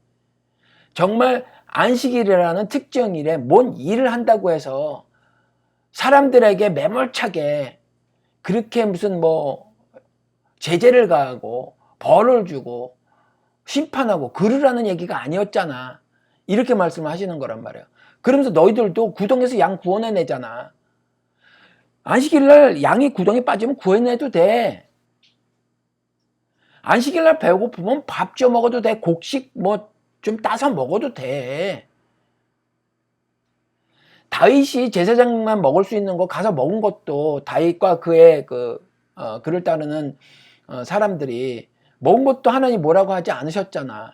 정말 안식일이라는 특정일에 뭔 일을 한다고 해서 사람들에게 매몰차게 그렇게 무슨 뭐 제재를 가하고 벌을 주고 심판하고 그러라는 얘기가 아니었잖아. 이렇게 말씀을 하시는 거란 말이에요. 그러면서 너희들도 구덩이에서 양 구원해내잖아. 안식일날 양이 구덩이 빠지면 구해내도 돼. 안식일날 배고프면 밥 쪄 먹어도 돼. 곡식 뭐 좀 따서 먹어도 돼. 다윗이 제사장만 먹을 수 있는 거 가서 먹은 것도 다윗과 그의 그를 따르는 사람들이 먹은 것도 하나님 뭐라고 하지 않으셨잖아.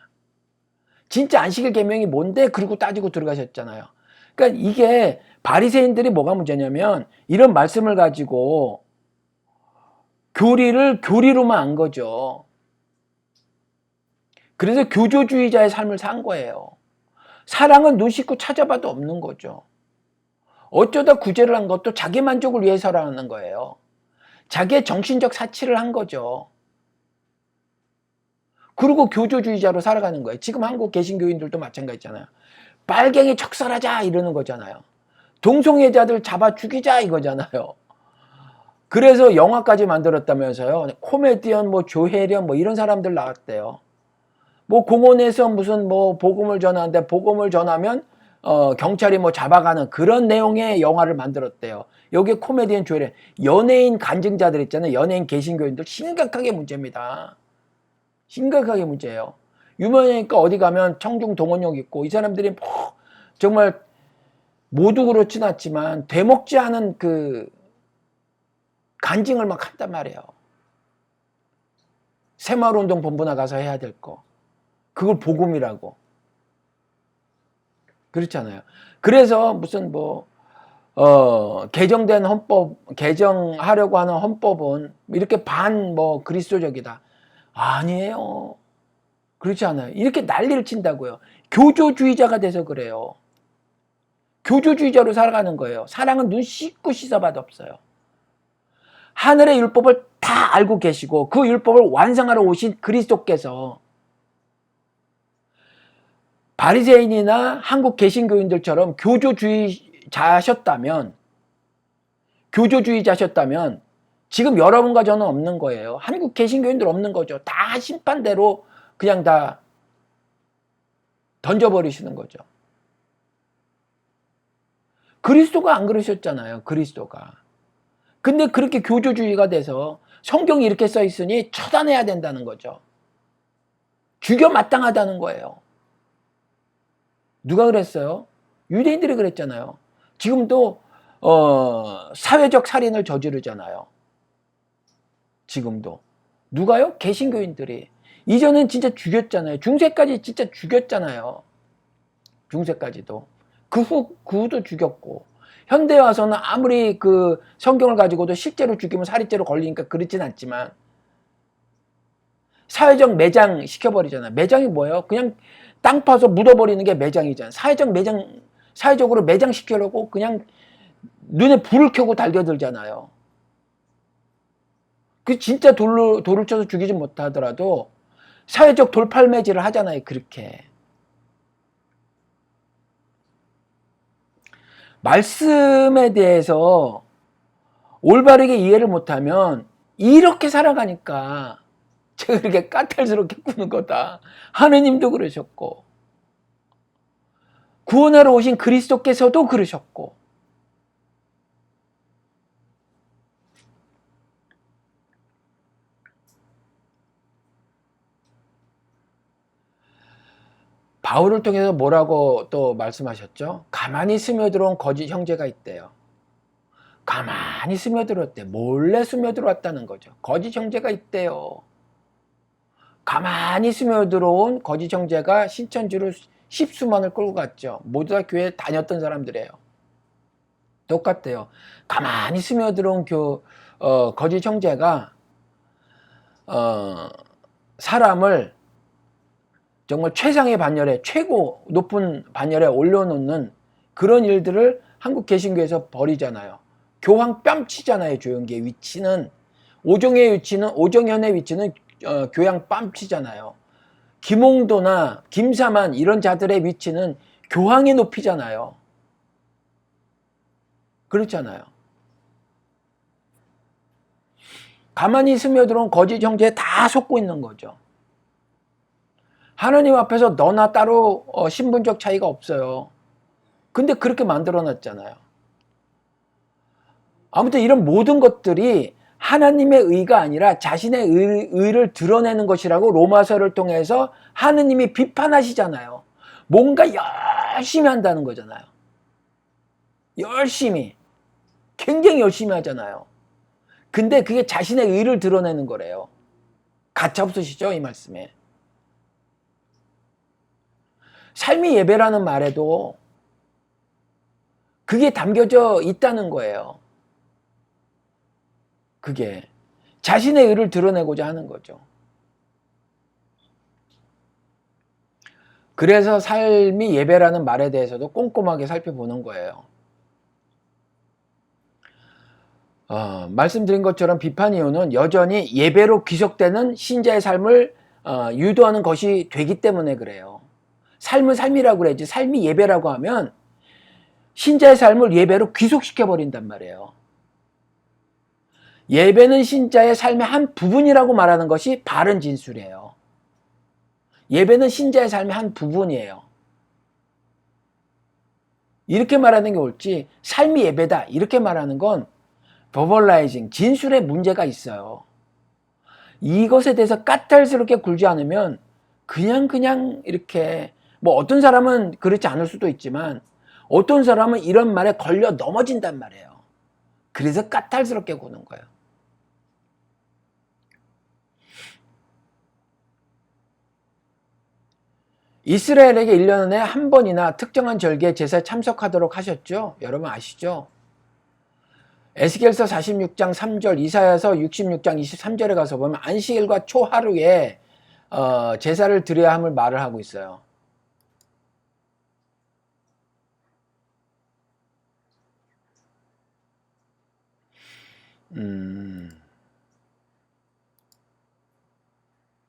진짜 안식일 계명이 뭔데? 그러고 따지고 들어가셨잖아요. 그러니까 이게 바리새인들이 뭐가 문제냐면 이런 말씀을 가지고 교리를 교리로만 안 거죠. 그래서 교조주의자의 삶을 산 거예요. 사랑은 눈 씻고 찾아봐도 없는 거죠. 어쩌다 구제를 한 것도 자기 만족을 위해서라는 거예요. 자기의 정신적 사치를 한 거죠. 그리고 교조주의자로 살아가는 거예요. 지금 한국 개신교인들도 마찬가지잖아요. 빨갱이 척살하자 이러는 거잖아요. 동성애자들 잡아 죽이자 이거잖아요. 그래서 영화까지 만들었다면서요. 코미디언 뭐 조혜련 뭐 이런 사람들 나왔대요. 뭐 공원에서 무슨 뭐 복음을 전하는데 복음을 전하면 경찰이 뭐 잡아가는 그런 내용의 영화를 만들었대요. 여기에 코미디언 조혜련, 연예인 간증자들 있잖아요. 연예인 개신교인들 심각하게 문제입니다. 심각하게 문제예요. 유명하니까 어디 가면 청중 동원력 있고 이 사람들이 뭐 정말 모두 그렇진 않지만 되먹지 않은 그 간증을 막 한단 말이에요. 새마을운동 본부 나가서 해야 될 거. 그걸 복음이라고. 그렇잖아요. 그래서 무슨 뭐 개정된 헌법, 개정하려고 하는 헌법은 이렇게 반 뭐 그리스도적이다. 아니에요. 그렇지 않아요. 이렇게 난리를 친다고요. 교조주의자가 돼서 그래요. 교조주의자로 살아가는 거예요. 사랑은 눈 씻고 씻어봐도 없어요. 하늘의 율법을 다 알고 계시고 그 율법을 완성하러 오신 그리스도께서 바리새인이나 한국 개신교인들처럼 교조주의자셨다면 지금 여러분과 저는 없는 거예요. 한국 개신교인들 없는 거죠. 다 심판대로 그냥 다 던져버리시는 거죠. 그리스도가 안 그러셨잖아요. 그리스도가. 근데 그렇게 교조주의가 돼서 성경이 이렇게 써 있으니 처단해야 된다는 거죠. 죽여 마땅하다는 거예요. 누가 그랬어요? 유대인들이 그랬잖아요. 지금도 사회적 살인을 저지르잖아요. 지금도. 누가요? 개신교인들이. 이전엔 진짜 죽였잖아요. 중세까지 진짜 죽였잖아요. 중세까지도. 그 후도 죽였고. 현대에 와서는 아무리 그 성경을 가지고도 실제로 죽이면 살인죄로 걸리니까 그렇진 않지만 사회적 매장 시켜버리잖아요. 매장이 뭐예요? 그냥 땅 파서 묻어버리는 게 매장이잖아요. 사회적으로 매장시키려고 그냥 눈에 불을 켜고 달겨들잖아요. 그 진짜 돌을 쳐서 죽이지 못하더라도 사회적 돌팔매질을 하잖아요. 그렇게. 말씀에 대해서 올바르게 이해를 못하면 이렇게 살아가니까 제가 그렇게 까탈스럽게 꾸는 거다. 하느님도 그러셨고 구원하러 오신 그리스도께서도 그러셨고 바울을 통해서 뭐라고 또 말씀하셨죠? 가만히 스며들어온 거짓 형제가 있대요. 가만히 스며들었대. 몰래 스며들어왔다는 거죠. 거짓 형제가 있대요. 가만히 스며들어온 거짓 형제가 신천지로 십수만을 끌고 갔죠. 모두 다 교회에 다녔던 사람들이에요. 똑같대요. 가만히 스며들어온 거짓 형제가 사람을 정말 최상의 반열에, 최고 높은 반열에 올려놓는 그런 일들을 한국 개신교에서 벌이잖아요. 교황 뺨치잖아요. 조영기의 위치는, 오정현의 위치는 교황 뺨치잖아요. 김홍도나 김사만 이런 자들의 위치는 교황의 높이잖아요. 그렇잖아요. 가만히 스며들어온 거짓 형제에 다 속고 있는 거죠. 하나님 앞에서 너나 따로 신분적 차이가 없어요. 근데 그렇게 만들어놨잖아요. 아무튼 이런 모든 것들이 하나님의 의가 아니라 자신의 의를 드러내는 것이라고 로마서를 통해서 하느님이 비판하시잖아요. 뭔가 열심히 한다는 거잖아요. 열심히. 굉장히 열심히 하잖아요. 근데 그게 자신의 의를 드러내는 거래요. 가차없으시죠? 이 말씀에. 삶의 예배라는 말에도 그게 담겨져 있다는 거예요. 그게 자신의 의를 드러내고자 하는 거죠. 그래서 삶이 예배라는 말에 대해서도 꼼꼼하게 살펴보는 거예요. 말씀드린 것처럼 비판 이유는 여전히 예배로 귀속되는 신자의 삶을 유도하는 것이 되기 때문에 그래요. 삶은 삶이라고 그래야지 삶이 예배라고 하면 신자의 삶을 예배로 귀속시켜 버린단 말이에요. 예배는 신자의 삶의 한 부분이라고 말하는 것이 바른 진술이에요. 예배는 신자의 삶의 한 부분이에요. 이렇게 말하는 게 옳지 삶이 예배다 이렇게 말하는 건 버벌라이징, 진술에 문제가 있어요. 이것에 대해서 까탈스럽게 굴지 않으면 그냥 이렇게 뭐 어떤 사람은 그렇지 않을 수도 있지만 어떤 사람은 이런 말에 걸려 넘어진단 말이에요. 그래서 까탈스럽게 구는 거예요. 이스라엘에게 1년에 한 번이나 특정한 절기에 제사에 참석하도록 하셨죠. 여러분 아시죠? 에스겔서 46장 3절, 이사야서 66장 23절에 가서 보면 안식일과 초하루에 제사를 드려야 함을 말을 하고 있어요.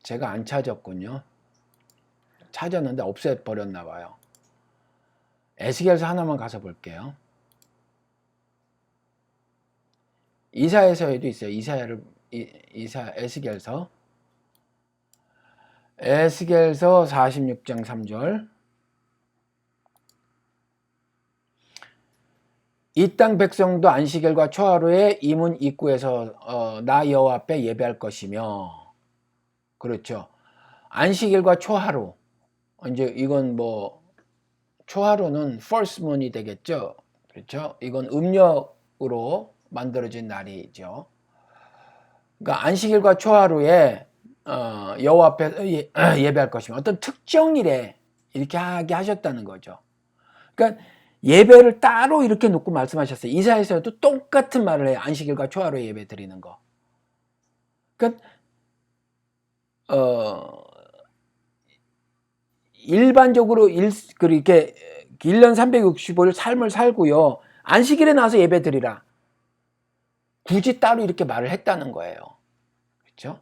제가 안 찾았군요. 찾았는데 없애버렸나 봐요. 에스겔서 하나만 가서 볼게요. 이사야서에도 있어요. 에스겔서 46장 3절. 이 땅 백성도 안식일과 초하루에 이 문 입구에서 나 여호와 앞에 예배할 것이며. 그렇죠. 안식일과 초하루. 이제 이건 뭐 초하루는 first moon이 되겠죠. 그렇죠. 이건 음력으로 만들어진 날이죠. 그러니까 안식일과 초하루에 여호와 앞에 예배할 것이며 어떤 특정일에 이렇게 하게 하셨다는 거죠. 그러니까 예배를 따로 이렇게 놓고 말씀하셨어요. 이사야서도 똑같은 말을 해요. 안식일과 초하루에 예배 드리는 거. 그러니까 일반적으로 그렇게 1년 365일 삶을 살고요. 안식일에 나와서 예배 드리라. 굳이 따로 이렇게 말을 했다는 거예요. 그렇죠?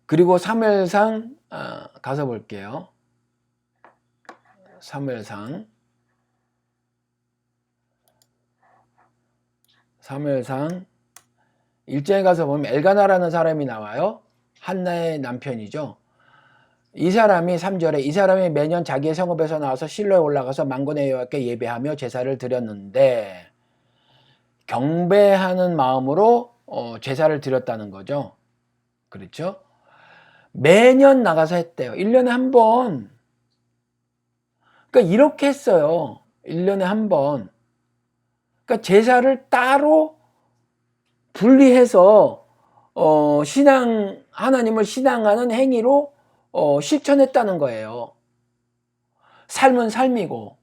그리고 사무엘상 가서 볼게요. 사무엘상 1장에 가서 보면 엘가나라는 사람이 나와요. 한나의 남편이죠. 이 사람이 3절에 이 사람이 매년 자기의 성읍에서 나와서 실로에 올라가서 만군의 여호와께 예배하며 제사를 드렸는데 경배하는 마음으로 제사를 드렸다는 거죠. 그렇죠? 매년 나가서 했대요. 1년에 한 번. 그러니까 이렇게 했어요. 1년에 한 번. 그러니까 제사를 따로 분리해서 하나님을 신앙하는 행위로 실천했다는 거예요. 삶은 삶이고.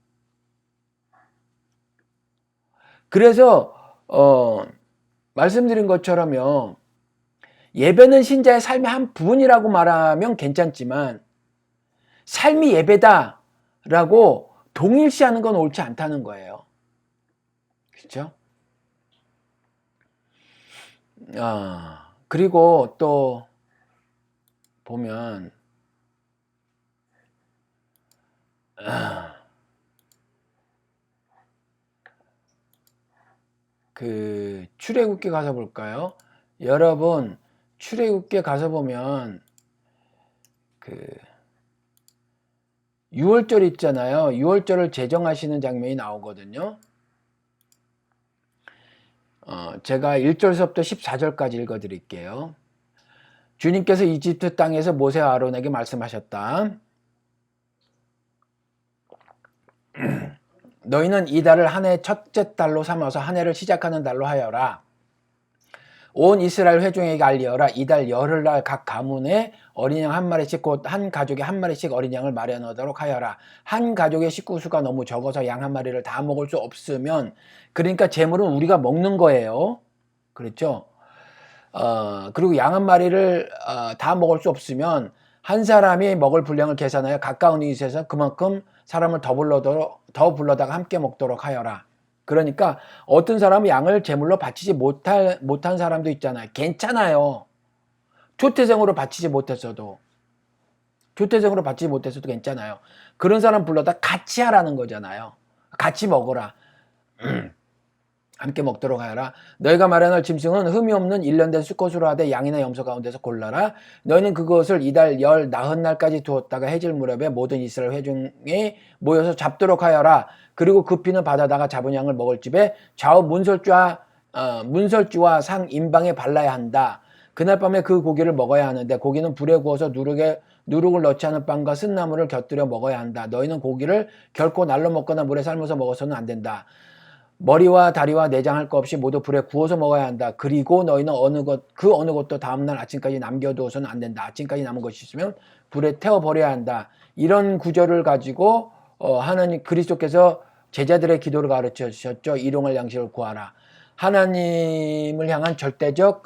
그래서 말씀드린 것처럼요. 예배는 신자의 삶의 한 부분이라고 말하면 괜찮지만 삶이 예배다라고 동일시하는 건 옳지 않다는 거예요. 그렇죠? 그리고 또 보면 그 출애굽기 가서 볼까요? 여러분 출애굽기 가서 보면 그 6월절 있잖아요. 6월절을 제정하시는 장면이 나오거든요. 제가 1절서부터 14절까지 읽어드릴게요. 주님께서 이집트 땅에서 모세와 아론에게 말씀하셨다. 너희는 이 달을 한 해 첫째 달로 삼아서 한 해를 시작하는 달로 하여라. 온 이스라엘 회중에게 알리어라. 이달 열흘날 각 가문에 어린 양 한 마리씩 곧 한 가족에 한 마리씩 어린 양을 마련하도록 하여라. 한 가족의 식구 수가 너무 적어서 양 한 마리를 다 먹을 수 없으면, 그러니까 제물은 우리가 먹는 거예요. 그렇죠? 그리고 양 한 마리를 다 먹을 수 없으면 한 사람이 먹을 분량을 계산하여 가까운 이웃에서 그만큼 사람을 더 불러다가 함께 먹도록 하여라. 그러니까 어떤 사람은 양을 제물로 바치지 못한 사람도 있잖아요. 괜찮아요. 조태생으로 바치지 못했어도 괜찮아요. 그런 사람 불러다 같이 하라는 거잖아요. 같이 먹어라. 함께 먹도록 하여라. 너희가 마련할 짐승은 흠이 없는 일련된 수컷으로 하되 양이나 염소 가운데서 골라라. 너희는 그것을 이달 열 나흔날까지 두었다가 해질 무렵에 모든 이스라엘 회중이 모여서 잡도록 하여라. 그리고 그 피는 받아다가 잡은 양을 먹을 집에 좌우 문설주와 상 임방에 발라야 한다. 그날 밤에 그 고기를 먹어야 하는데 고기는 불에 구워서 누룩을 넣지 않은 빵과 쓴나물을 곁들여 먹어야 한다. 너희는 고기를 결코 날로 먹거나 물에 삶아서 먹어서는 안 된다. 머리와 다리와 내장 할 것 없이 모두 불에 구워서 먹어야 한다. 그리고 너희는 그 어느 것도 다음날 아침까지 남겨두어서는 안 된다. 아침까지 남은 것이 있으면 불에 태워 버려야 한다. 이런 구절을 가지고 하나님 그리스도께서 제자들의 기도를 가르쳐 주셨죠. 일용할 양식을 구하라. 하나님을 향한 절대적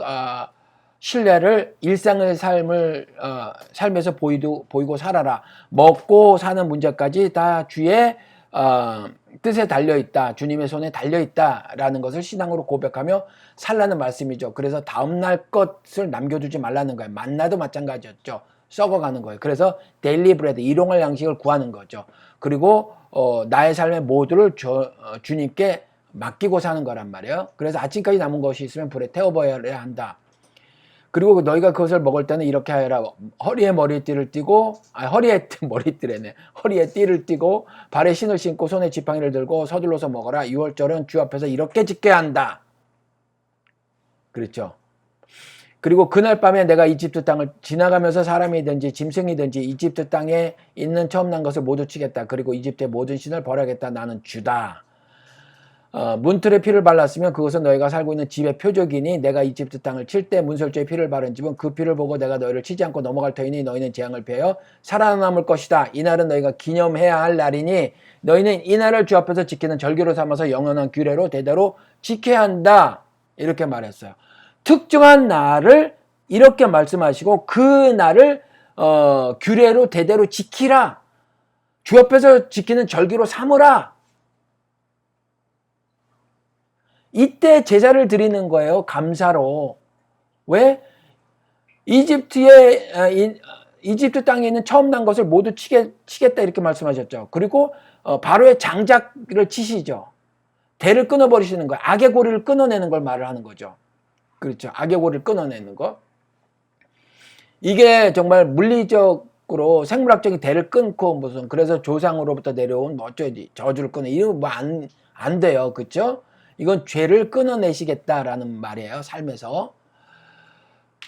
신뢰를 일상의 삶에서 보이고 살아라. 먹고 사는 문제까지 다 주의 뜻에 달려있다. 주님의 손에 달려있다라는 것을 신앙으로 고백하며 살라는 말씀이죠. 그래서 다음날 것을 남겨두지 말라는 거예요. 만나도 마찬가지였죠. 썩어가는 거예요. 그래서 데일리 브레드, 일용할 양식을 구하는 거죠. 그리고 나의 삶의 모두를 주님께 맡기고 사는 거란 말이에요. 그래서 아침까지 남은 것이 있으면 불에 태워버려야 한다. 그리고 너희가 그것을 먹을 때는 이렇게 하여라. 허리에 띠를 띠고 발에 신을 신고 손에 지팡이를 들고 서둘러서 먹어라. 6월절은 주 앞에서 이렇게 지켜야 한다. 그렇죠. 그리고 그날 밤에 내가 이집트 땅을 지나가면서 사람이든지 짐승이든지 이집트 땅에 있는 처음 난 것을 모두 치겠다. 그리고 이집트의 모든 신을 벌하겠다. 나는 주다. 문틀에 피를 발랐으면 그것은 너희가 살고 있는 집의 표적이니 내가 이집트 땅을 칠 때 문설주에 피를 바른 집은 그 피를 보고 내가 너희를 치지 않고 넘어갈 터이니 너희는 재앙을 피하여 살아남을 것이다. 이날은 너희가 기념해야 할 날이니 너희는 이날을 주 앞에서 지키는 절기로 삼아서 영원한 규례로 대대로 지켜야 한다. 이렇게 말했어요. 특정한 날을 이렇게 말씀하시고 그 날을 규례로 대대로 지키라. 주 앞에서 지키는 절기로 삼으라. 이때 제사를 드리는 거예요. 감사로. 왜? 이집트 땅에 있는 처음 난 것을 모두 치겠다 이렇게 말씀하셨죠. 그리고 바로의 장작을 치시죠. 대를 끊어버리시는 거예요. 악의 고리를 끊어내는 걸 말을 하는 거죠. 그렇죠. 악의 고리를 끊어내는 거. 이게 정말 물리적으로 생물학적인 대를 끊고 그래서 조상으로부터 내려온 어쩌지 저주를 끊어 이런 안 돼요. 그렇죠? 이건 죄를 끊어내시겠다라는 말이에요. 삶에서.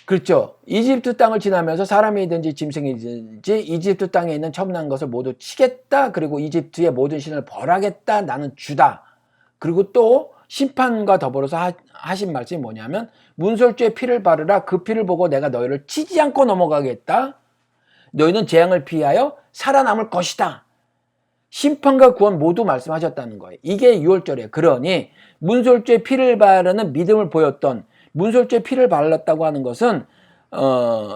그렇죠. 이집트 땅을 지나면서 사람이든지 짐승이든지 이집트 땅에 있는 첨단 것을 모두 치겠다. 그리고 이집트의 모든 신을 벌하겠다. 나는 주다. 그리고 또 심판과 더불어서 하신 말씀이 뭐냐면 문설주의 피를 바르라. 그 피를 보고 내가 너희를 치지 않고 넘어가겠다. 너희는 재앙을 피하여 살아남을 것이다. 심판과 구원 모두 말씀하셨다는 거예요. 이게 6월절이에요. 그러니 문설주의 피를 바르는 믿음을 보였던 문설주의 피를 발랐다고 하는 것은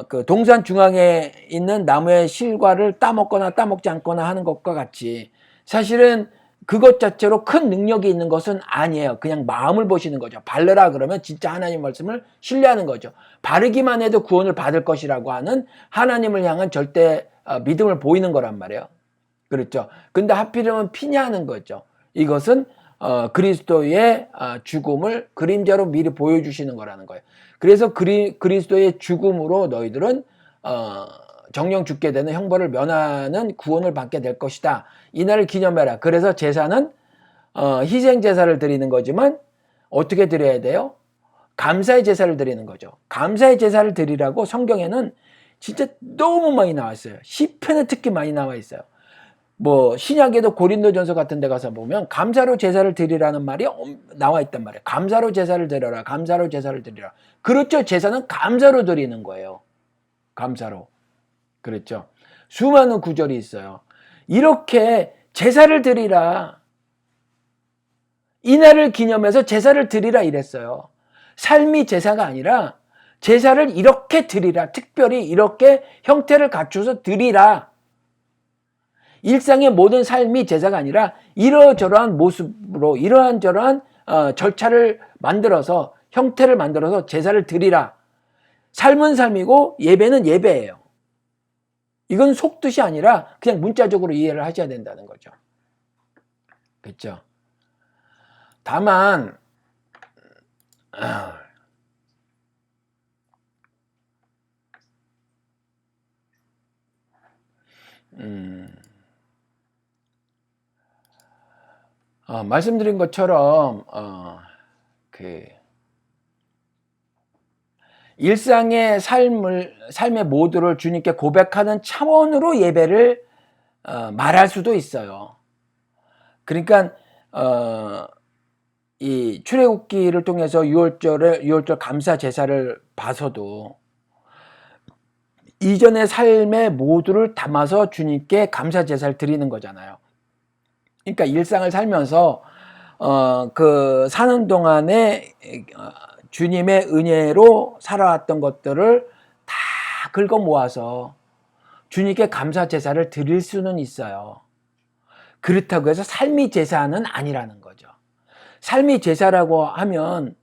그 동산 중앙에 있는 나무의 실과를 따먹거나 따먹지 않거나 하는 것과 같이 사실은 그것 자체로 큰 능력이 있는 것은 아니에요. 그냥 마음을 보시는 거죠. 바르라 그러면 진짜 하나님 말씀을 신뢰하는 거죠. 바르기만 해도 구원을 받을 것이라고 하는 하나님을 향한 절대 믿음을 보이는 거란 말이에요. 그렇죠. 근데 하필이면 피냐는 거죠. 이것은 그리스도의 죽음을 그림자로 미리 보여주시는 거라는 거예요. 그래서 그리스도의 죽음으로 너희들은 정령 죽게 되는 형벌을 면하는 구원을 받게 될 것이다. 이날을 기념해라. 그래서 제사는 희생 제사를 드리는 거지만 어떻게 드려야 돼요? 감사의 제사를 드리는 거죠. 감사의 제사를 드리라고 성경에는 진짜 너무 많이 나와 있어요. 시편에 특히 많이 나와 있어요. 뭐 신약에도 고린도전서 같은 데 가서 보면 감사로 제사를 드리라는 말이 나와 있단 말이에요. 감사로 제사를 드려라. 감사로 제사를 드리라. 그렇죠. 제사는 감사로 드리는 거예요. 감사로. 그렇죠. 수많은 구절이 있어요. 이렇게 제사를 드리라. 이날을 기념해서 제사를 드리라 이랬어요. 삶이 제사가 아니라 제사를 이렇게 드리라. 특별히 이렇게 형태를 갖춰서 드리라. 일상의 모든 삶이 제사가 아니라 이러저러한 모습으로 이러한 저러한 절차를 만들어서 형태를 만들어서 제사를 드리라. 삶은 삶이고 예배는 예배예요. 이건 속뜻이 아니라 그냥 문자적으로 이해를 하셔야 된다는 거죠. 그렇죠? 다만 말씀드린 것처럼 일상의 삶의 모두를 주님께 고백하는 차원으로 예배를 말할 수도 있어요. 그러니까 이 출애굽기를 통해서 6월절 감사 제사를 봐서도 이전의 삶의 모두를 담아서 주님께 감사 제사를 드리는 거잖아요. 그러니까 일상을 살면서 그 사는 동안에 주님의 은혜로 살아왔던 것들을 다 긁어 모아서 주님께 감사 제사를 드릴 수는 있어요. 그렇다고 해서 삶이 제사는 아니라는 거죠. 삶이 제사라고 하면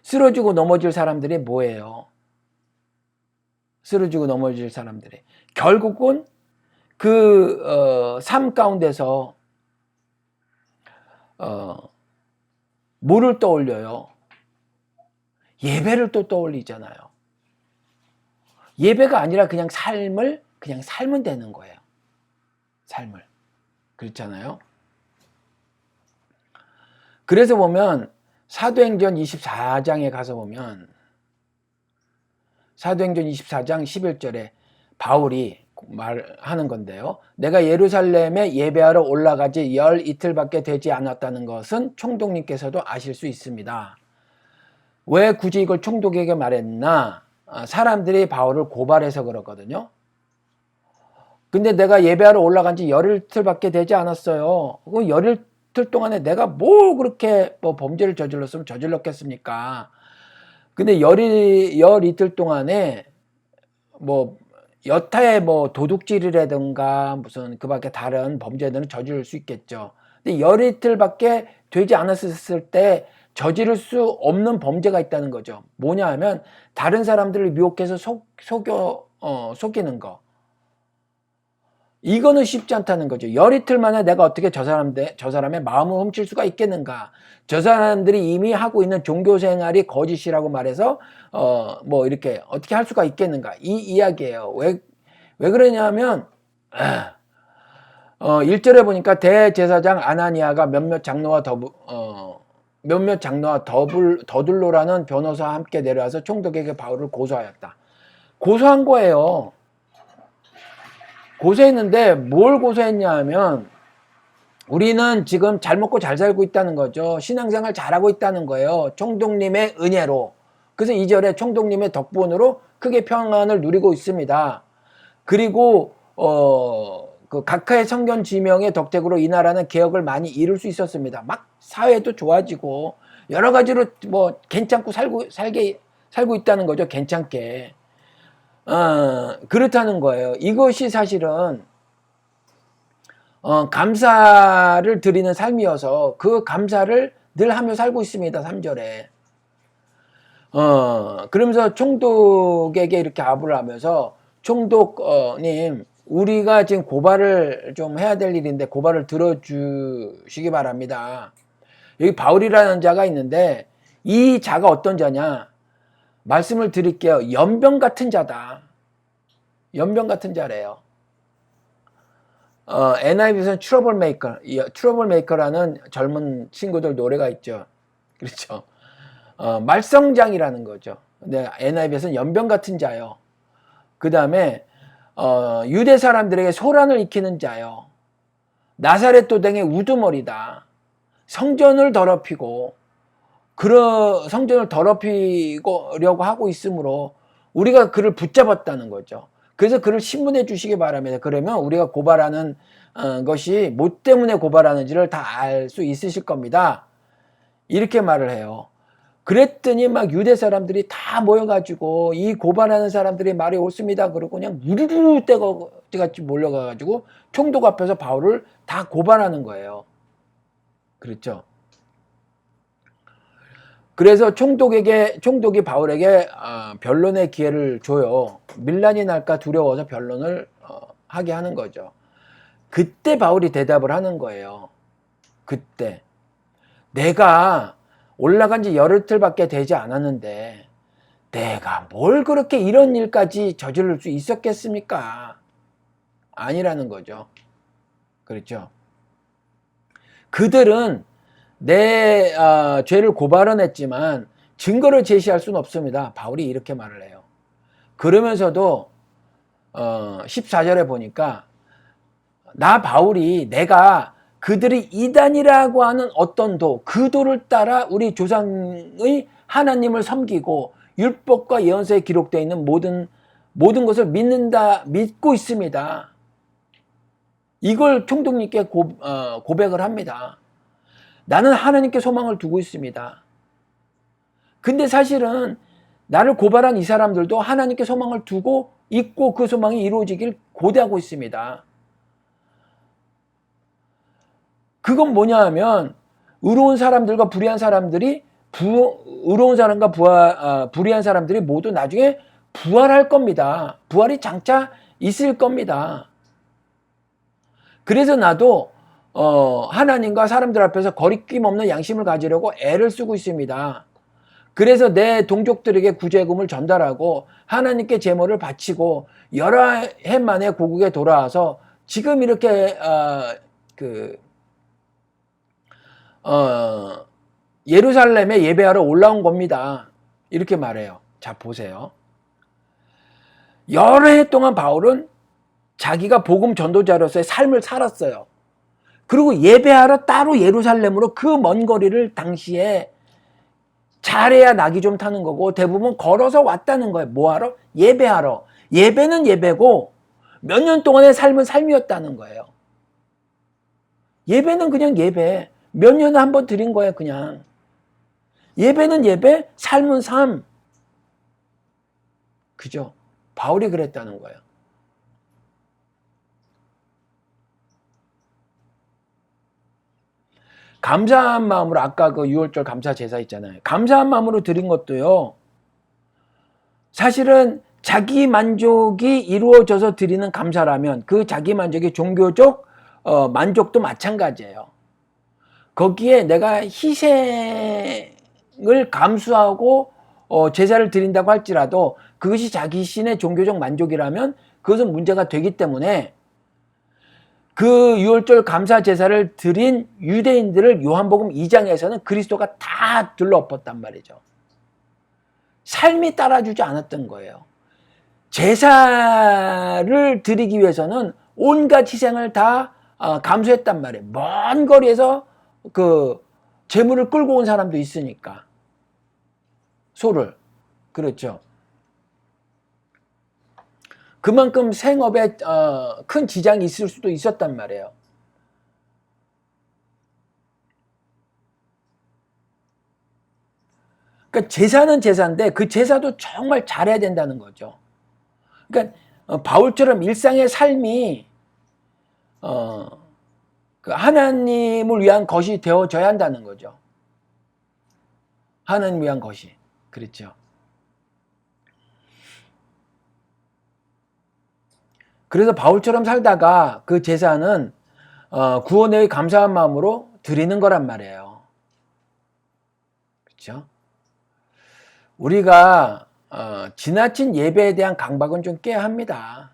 쓰러지고 넘어질 사람들이 뭐예요? 쓰러지고 넘어질 사람들이 결국은 그 삶 가운데서 뭐를 떠올려요? 예배를 또 떠올리잖아요. 예배가 아니라 그냥 삶을 그냥 살면 되는 거예요. 삶을. 그렇잖아요. 그래서 보면 사도행전 24장에 가서 보면 사도행전 24장 11절에 바울이 말하는 건데요. 내가 예루살렘에 예배하러 올라가지 열 이틀밖에 되지 않았다는 것은 총독님께서도 아실 수 있습니다. 왜 굳이 이걸 총독에게 말했나? 사람들이 바울을 고발해서 그렇거든요. 근데 내가 예배하러 올라간 지 열이틀밖에 되지 않았어요. 그 열이틀 동안에 내가 뭐 그렇게 뭐 범죄를 저질렀으면 저질렀겠습니까? 근데 열이틀 동안에 뭐 여타의 뭐 도둑질이라든가 무슨 그 밖에 다른 범죄들은 저지를 수 있겠죠. 근데 열이틀밖에 되지 않았을 때 저지를 수 없는 범죄가 있다는 거죠. 뭐냐 하면 다른 사람들을 미혹해서 속이는 거. 이거는 쉽지 않다는 거죠. 열이틀 만에 내가 어떻게 저 사람의 마음을 훔칠 수가 있겠는가. 저 사람들이 이미 하고 있는 종교생활이 거짓이라고 말해서 뭐 이렇게 어떻게 할 수가 있겠는가. 이 이야기예요. 왜 그러냐면 1절에 보니까 대제사장 아나니아가 몇몇 장로와 몇몇 장로와 더둘로라는 변호사와 함께 내려와서 총독에게 바울을 고소하였다. 고소한 거예요. 고소했는데 뭘 고소했냐 하면 우리는 지금 잘 먹고 잘 살고 있다는 거죠. 신앙생활 잘하고 있다는 거예요. 총독님의 은혜로. 그래서 2절에 총독님의 덕분으로 크게 평안을 누리고 있습니다. 그리고 그 각하의 성견 지명의 덕택으로 이 나라는 개혁을 많이 이룰 수 있었습니다. 막 사회도 좋아지고 여러 가지로 뭐 괜찮고 살고 있다는 거죠. 괜찮게. 그렇다는 거예요. 이것이 사실은 감사를 드리는 삶이어서 그 감사를 늘 하며 살고 있습니다. 3절에. 그러면서 총독에게 이렇게 아부를 하면서 총독님, 우리가 지금 고발을 좀 해야 될 일인데 고발을 들어주시기 바랍니다. 여기 바울이라는 자가 있는데 이 자가 어떤 자냐? 말씀을 드릴게요. 연병 같은 자다. 연병 같은 자래요. NIV에서는 트러블 메이커라는 젊은 친구들 노래가 있죠. 그렇죠. 말썽장이라는 거죠. 근데 NIV에서는 연병 같은 자요. 그 다음에 유대 사람들에게 소란을 일으키는 자요. 나사렛 도댕의 우두머리다. 성전을 더럽히고 성전을 더럽히려고 하고 있으므로 우리가 그를 붙잡았다는 거죠. 그래서 그를 신문해 주시기 바랍니다. 그러면 우리가 고발하는 것이 뭐 때문에 고발하는지를 다 알 수 있으실 겁니다. 이렇게 말을 해요. 그랬더니 막 유대 사람들이 다 모여가지고 이 고발하는 사람들이 말이 옳습니다. 그러고 그냥 우르르 떼같이 몰려가가지고 총독 앞에서 바울을 다 고발하는 거예요. 그렇죠. 그래서 총독이 바울에게 변론의 기회를 줘요. 밀란이 날까 두려워서 변론을 하게 하는 거죠. 그때 바울이 대답을 하는 거예요. 그때 내가 올라간 지 열흘밖에 되지 않았는데 내가 뭘 그렇게 이런 일까지 저지를 수 있었겠습니까? 아니라는 거죠. 그렇죠. 그들은 내 죄를 고발은 했지만 증거를 제시할 수는 없습니다. 바울이 이렇게 말을 해요. 그러면서도 14절에 보니까 나 바울이 내가 그들이 이단이라고 하는 어떤 그 도를 따라 우리 조상의 하나님을 섬기고 율법과 예언서에 기록되어 있는 모든 것을 믿고 있습니다. 이걸 총독님께 고백을 합니다. 나는 하나님께 소망을 두고 있습니다. 근데 사실은 나를 고발한 이 사람들도 하나님께 소망을 두고 있고 그 소망이 이루어지길 고대하고 있습니다. 그건 뭐냐 하면 의로운 사람들과 불의한 사람들이 의로운 사람과 불의한 사람들이 모두 나중에 부활할 겁니다. 부활이 장차 있을 겁니다. 그래서 나도 하나님과 사람들 앞에서 거리낌 없는 양심을 가지려고 애를 쓰고 있습니다. 그래서 내 동족들에게 구제금을 전달하고 하나님께 제물을 바치고 여러 해 만에 고국에 돌아와서 지금 이렇게 예루살렘에 예배하러 올라온 겁니다. 이렇게 말해요. 자, 보세요. 여러 해 동안 바울은 자기가 복음 전도자로서의 삶을 살았어요. 그리고 예배하러 따로 예루살렘으로 그 먼 거리를 당시에 잘해야 낙이 좀 타는 거고 대부분 걸어서 왔다는 거예요. 뭐하러? 예배하러. 예배는 예배고 몇 년 동안의 삶은 삶이었다는 거예요. 예배는 그냥 예배. 몇 년에 한 번 드린 거예요, 그냥. 예배는 예배, 삶은 삶. 그죠? 바울이 그랬다는 거예요. 감사한 마음으로 아까 그 6월절 감사 제사 있잖아요. 감사한 마음으로 드린 것도요. 사실은 자기 만족이 이루어져서 드리는 감사라면 그 자기 만족이 종교적 만족도 마찬가지예요. 거기에 내가 희생을 감수하고 제사를 드린다고 할지라도 그것이 자기 신의 종교적 만족이라면 그것은 문제가 되기 때문에 그 유월절 감사 제사를 드린 유대인들을 요한복음 2장에서는 그리스도가 다 들러엎었단 말이죠. 삶이 따라주지 않았던 거예요. 제사를 드리기 위해서는 온갖 희생을 다 감수했단 말이에요. 먼 거리에서 그 제물을 끌고 온 사람도 있으니까. 소를. 그렇죠. 그만큼 생업에 큰 지장이 있을 수도 있었단 말이에요. 그러니까 제사는 제사인데 그 제사도 정말 잘해야 된다는 거죠. 그러니까 바울처럼 일상의 삶이 그 하나님을 위한 것이 되어져야 한다는 거죠. 하나님을 위한 것이. 그렇죠. 그래서 바울처럼 살다가 그 제사는 구원의 감사한 마음으로 드리는 거란 말이에요. 그렇죠? 우리가 지나친 예배에 대한 강박은 좀 깨야 합니다.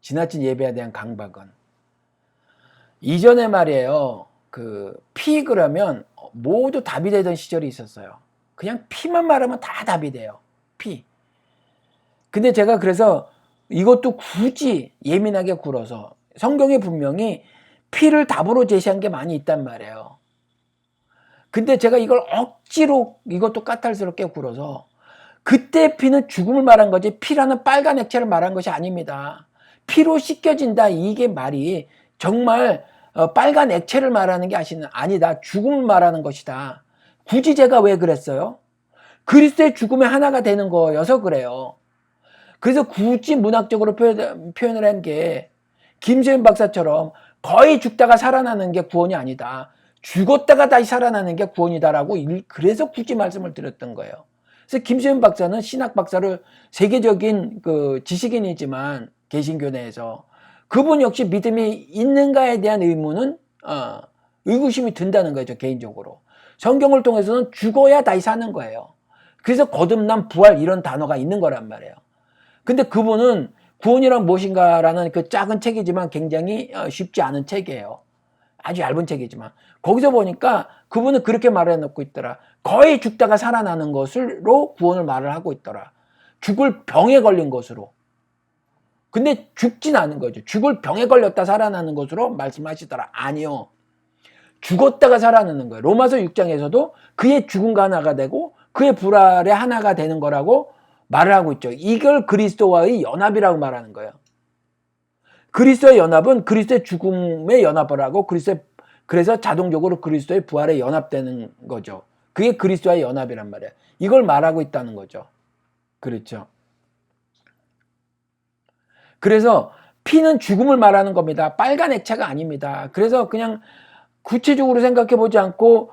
지나친 예배에 대한 강박은. 이전에 말이에요. 그 피 그러면 모두 답이 되던 시절이 있었어요. 그냥 피만 말하면 다 답이 돼요. 피. 근데 제가 그래서 이것도 굳이 예민하게 굴어서 성경에 분명히 피를 답으로 제시한 게 많이 있단 말이에요. 근데 제가 이걸 억지로 이것도 까탈스럽게 굴어서 그때 피는 죽음을 말한 거지 피라는 빨간 액체를 말한 것이 아닙니다. 피로 씻겨진다 이게 말이 정말 빨간 액체를 말하는 게 아니다. 죽음을 말하는 것이다. 굳이 제가 왜 그랬어요? 그리스도의 죽음에 하나가 되는 거여서 그래요. 그래서 굳이 문학적으로 표현을 한 게 김세윤 박사처럼 거의 죽다가 살아나는 게 구원이 아니다. 죽었다가 다시 살아나는 게 구원이다라고 그래서 굳이 말씀을 드렸던 거예요. 그래서 김세윤 박사는 신학 박사로 세계적인 그 지식인이지만 개신교 내에서 그분 역시 믿음이 있는가에 대한 의문은 의구심이 든다는 거죠. 개인적으로. 성경을 통해서는 죽어야 다시 사는 거예요. 그래서 거듭남 부활 이런 단어가 있는 거란 말이에요. 근데 그분은 구원이란 무엇인가라는 그 작은 책이지만 굉장히 쉽지 않은 책이에요. 아주 얇은 책이지만 거기서 보니까 그분은 그렇게 말해 놓고 있더라. 거의 죽다가 살아나는 것으로 구원을 말을 하고 있더라. 죽을 병에 걸린 것으로. 근데 죽진 않은 거죠. 죽을 병에 걸렸다 살아나는 것으로 말씀하시더라. 아니요. 죽었다가 살아나는 거예요. 로마서 6장에서도 그의 죽음과 하나가 되고 그의 부활의 하나가 되는 거라고 말을 하고 있죠. 이걸 그리스도와의 연합이라고 말하는 거예요. 그리스도의 연합은 그리스도의 죽음에 연합을 하고 그래서 자동적으로 그리스도의 부활에 연합되는 거죠. 그게 그리스도와의 연합이란 말이에요. 이걸 말하고 있다는 거죠. 그렇죠. 그래서 피는 죽음을 말하는 겁니다. 빨간 액체가 아닙니다. 그래서 그냥 구체적으로 생각해 보지 않고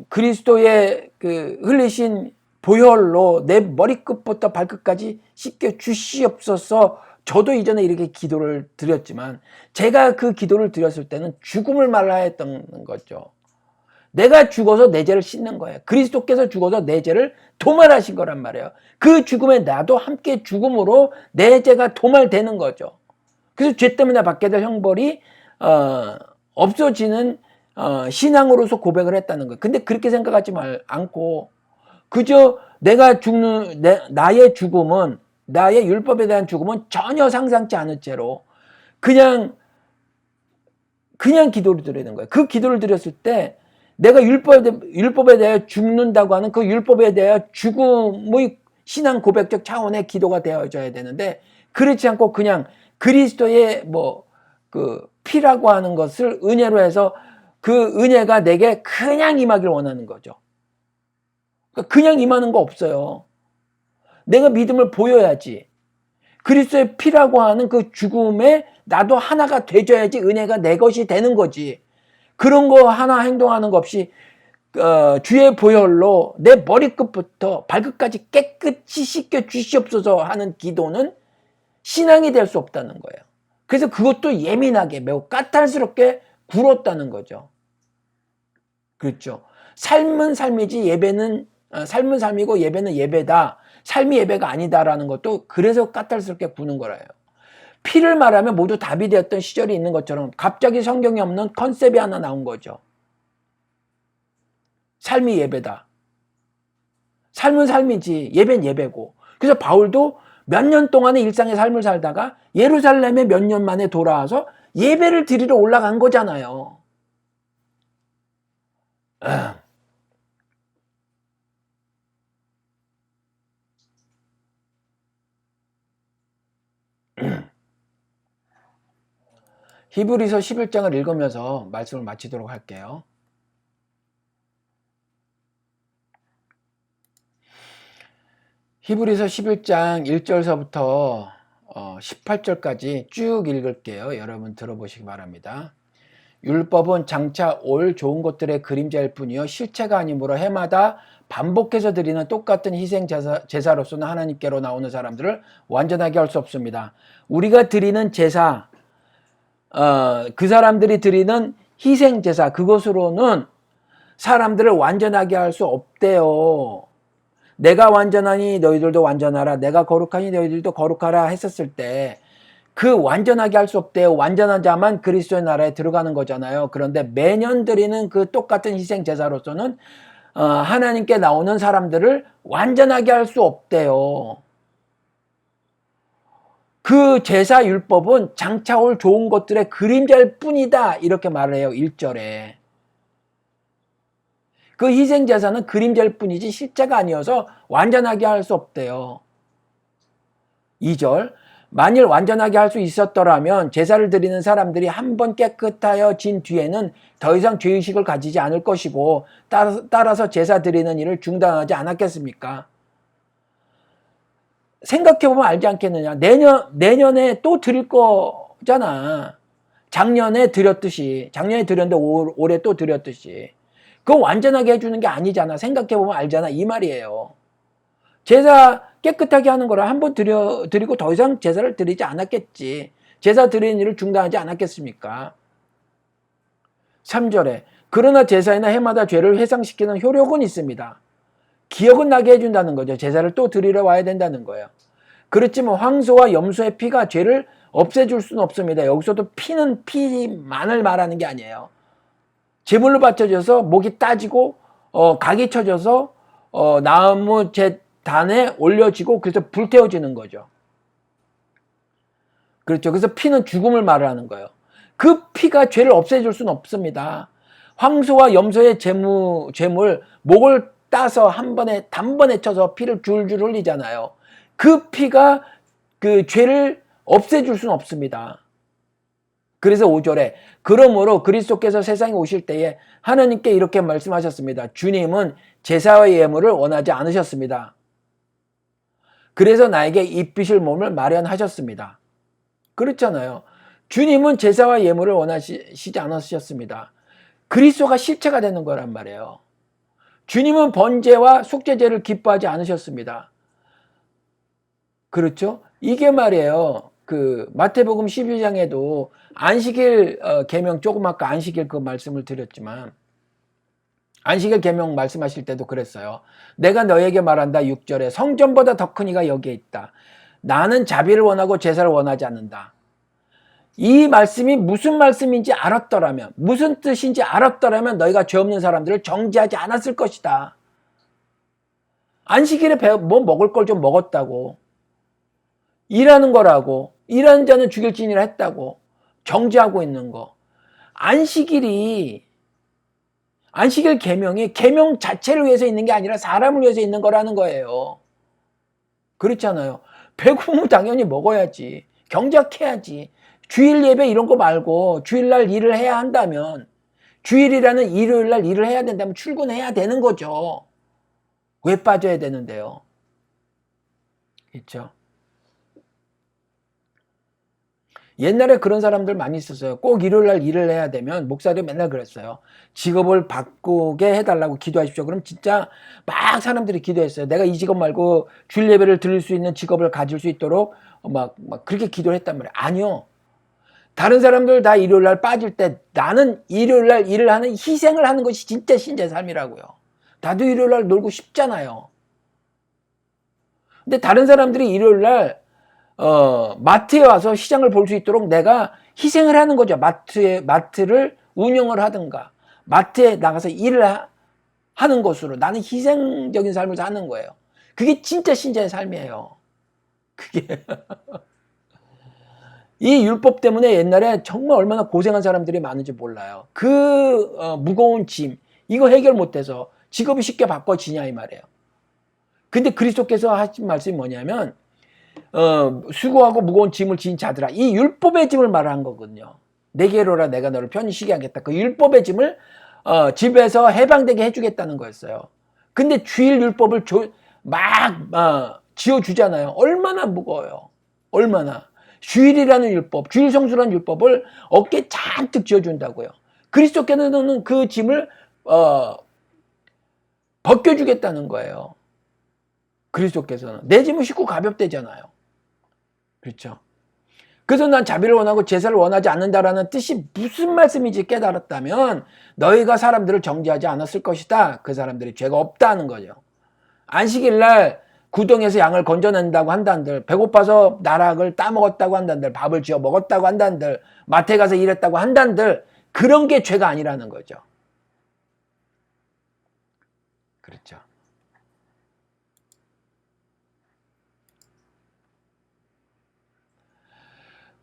그리스도의 그 흘리신 보혈로 내 머리끝부터 발끝까지 씻겨 주시옵소서. 저도 이전에 이렇게 기도를 드렸지만 제가 그 기도를 드렸을 때는 죽음을 말하였던 거죠. 내가 죽어서 내 죄를 씻는 거예요. 그리스도께서 죽어서 내 죄를 도말하신 거란 말이에요. 그 죽음에 나도 함께 죽음으로 내 죄가 도말되는 거죠. 그래서 죄 때문에 받게 될 형벌이 없어지는 신앙으로서 고백을 했다는 거예요. 근데 그렇게 생각하지 않고 그저 내가 죽는 나의 죽음은 나의 율법에 대한 죽음은 전혀 상상치 않은 채로 그냥 기도를 드리는 거예요. 그 기도를 드렸을 때 내가 율법에 대해 죽는다고 하는 그 율법에 대해 죽음의 신앙 고백적 차원의 기도가 되어져야 되는데 그렇지 않고 그냥 그리스도의 그 피라고 하는 것을 은혜로 해서 그 은혜가 내게 그냥 임하길 원하는 거죠. 그냥 임하는 거 없어요. 내가 믿음을 보여야지. 그리스도의 피라고 하는 그 죽음에 나도 하나가 되줘야지 은혜가 내 것이 되는 거지. 그런 거 하나 행동하는 거 없이 주의 보혈로 내 머리끝부터 발끝까지 깨끗이 씻겨 주시옵소서 하는 기도는 신앙이 될 수 없다는 거예요. 그래서 그것도 예민하게 매우 까탈스럽게 굴었다는 거죠. 그렇죠. 삶은 삶이지 삶은 삶이고 예배는 예배다. 삶이 예배가 아니다라는 것도 그래서 까탈스럽게 구는 거라요. 피를 말하면 모두 답이 되었던 시절이 있는 것처럼 갑자기 성경에 없는 컨셉이 하나 나온 거죠. 삶이 예배다. 삶은 삶이지 예배는 예배고. 그래서 바울도 몇 년 동안의 일상의 삶을 살다가 예루살렘에 몇 년 만에 돌아와서 예배를 드리러 올라간 거잖아요. 히브리서 11장을 읽으면서 말씀을 마치도록 할게요. 히브리서 11장 1절서부터 18절까지 쭉 읽을게요. 여러분 들어보시기 바랍니다. 율법은 장차 올 좋은 것들의 그림자일 뿐이요 실체가 아니므로 해마다 반복해서 드리는 똑같은 희생 제사로서는 하나님께로 나오는 사람들을 완전하게 할 수 없습니다. 우리가 드리는 제사, 그 사람들이 드리는 희생 제사, 그것으로는 사람들을 완전하게 할 수 없대요. 내가 완전하니 너희들도 완전하라, 내가 거룩하니 너희들도 거룩하라 했었을 때 그 완전하게 할 수 없대요. 완전한 자만 그리스도의 나라에 들어가는 거잖아요. 그런데 매년 드리는 그 똑같은 희생 제사로서는 하나님께 나오는 사람들을 완전하게 할 수 없대요. 그 제사 율법은 장차 올 좋은 것들의 그림자일 뿐이다, 이렇게 말을 해요. 1절에. 그 희생 제사는 그림자일 뿐이지 실제가 아니어서 완전하게 할 수 없대요. 2절, 만일 완전하게 할 수 있었더라면 제사를 드리는 사람들이 한 번 깨끗하여진 뒤에는 더 이상 죄의식을 가지지 않을 것이고 따라서 제사 드리는 일을 중단하지 않았겠습니까? 생각해보면 알지 않겠느냐. 내년에 또 드릴 거잖아. 작년에 드렸듯이, 작년에 드렸는데 올해 또 드렸듯이. 그거 완전하게 해주는 게 아니잖아. 생각해보면 알잖아, 이 말이에요. 제사 깨끗하게 하는 거라 한 번 드리고 더 이상 제사를 드리지 않았겠지. 제사 드리는 일을 중단하지 않았겠습니까? 3절에 그러나 제사이나 해마다 죄를 회상시키는 효력은 있습니다. 기억은 나게 해준다는 거죠. 제사를 또 드리러 와야 된다는 거예요. 그렇지만 황소와 염소의 피가 죄를 없애줄 수는 없습니다. 여기서도 피는 피만을 말하는 게 아니에요. 제물로 바쳐져서 목이 따지고 각이 쳐져서 나무 단에 올려지고 그래서 불태워지는 거죠. 그렇죠. 그래서 피는 죽음을 말하는 거예요. 그 피가 죄를 없애줄 수는 없습니다. 황소와 염소의 제물 목을 따서 단번에 쳐서 피를 줄줄 흘리잖아요. 그 피가 그 죄를 없애줄 수는 없습니다. 그래서 5절에 그러므로 그리스도께서 세상에 오실 때에 하나님께 이렇게 말씀하셨습니다. 주님은 제사와 예물을 원하지 않으셨습니다. 그래서 나에게 입히실 몸을 마련하셨습니다. 그렇잖아요. 주님은 제사와 예물을 원하시지 않으셨습니다. 그리스도가 실체가 되는 거란 말이에요. 주님은 번제와 속죄제를 기뻐하지 않으셨습니다. 그렇죠? 이게 말이에요. 그 마태복음 12장에도 안식일 계명, 조금 아까 안식일 그 말씀을 드렸지만 안식일 계명 말씀하실 때도 그랬어요. 내가 너에게 말한다. 6절에 성전보다 더 큰 이가 여기에 있다. 나는 자비를 원하고 제사를 원하지 않는다. 이 말씀이 무슨 말씀인지 알았더라면, 무슨 뜻인지 알았더라면 너희가 죄 없는 사람들을 정죄하지 않았을 것이다. 안식일에 뭐 먹을 걸 좀 먹었다고, 일하는 거라고, 일하는 자는 죽일지니라 했다고 정죄하고 있는 거. 안식일 계명이 계명 자체를 위해서 있는 게 아니라 사람을 위해서 있는 거라는 거예요. 그렇잖아요. 배고프면 당연히 먹어야지. 경작해야지. 주일 예배 이런 거 말고 주일날 일을 해야 한다면, 주일이라는 일요일날 일을 해야 된다면 출근해야 되는 거죠. 왜 빠져야 되는데요? 그렇죠? 옛날에 그런 사람들 많이 있었어요. 꼭 일요일날 일을 해야 되면 목사들이 맨날 그랬어요. 직업을 바꾸게 해달라고 기도하십시오. 그럼 진짜 막 사람들이 기도했어요. 내가 이 직업 말고 주일 예배를 드릴 수 있는 직업을 가질 수 있도록 막 그렇게 기도를 했단 말이에요. 아니요. 다른 사람들 다 일요일날 빠질 때 나는 일요일날 일을 하는, 희생을 하는 것이 진짜 신자의 삶이라고요. 나도 일요일날 놀고 싶잖아요. 근데 다른 사람들이 일요일날 마트에 와서 시장을 볼 수 있도록 내가 희생을 하는 거죠. 마트를 운영을 하든가 마트에 나가서 일을 하는 것으로 나는 희생적인 삶을 사는 거예요. 그게 진짜 신자의 삶이에요. 그게 이 율법 때문에 옛날에 정말 얼마나 고생한 사람들이 많은지 몰라요. 그 무거운 짐 이거 해결 못해서 직업이 쉽게 바꿔지냐 이 말이에요. 근데 그리스도께서 하신 말씀이 뭐냐면 수고하고 무거운 짐을 지닌 자들아, 이 율법의 짐을 말한 거거든요. 내게로라 내가 너를 편히 쉬게 하겠다. 그 율법의 짐을 집에서 해방되게 해주겠다는 거였어요. 근데 주일 율법을 막 지어주잖아요. 얼마나 무거워요. 얼마나. 주일이라는 율법, 주일 성수라는 율법을 어깨에 잔뜩 지어준다고요. 그리스도께서는 그 짐을 벗겨주겠다는 거예요. 그리스도께서는 내 짐은 쉽고 가볍대잖아요. 그렇죠. 그래서 난 자비를 원하고 제사를 원하지 않는다라는 뜻이 무슨 말씀인지 깨달았다면 너희가 사람들을 정죄하지 않았을 것이다. 그 사람들이 죄가 없다는 거죠. 안식일날 구덩이에서 양을 건져낸다고 한다는들, 배고파서 나락을 따먹었다고 한다는들, 밥을 지어 먹었다고 한다는들, 마트에 가서 일했다고 한다는들, 그런 게 죄가 아니라는 거죠. 그렇죠.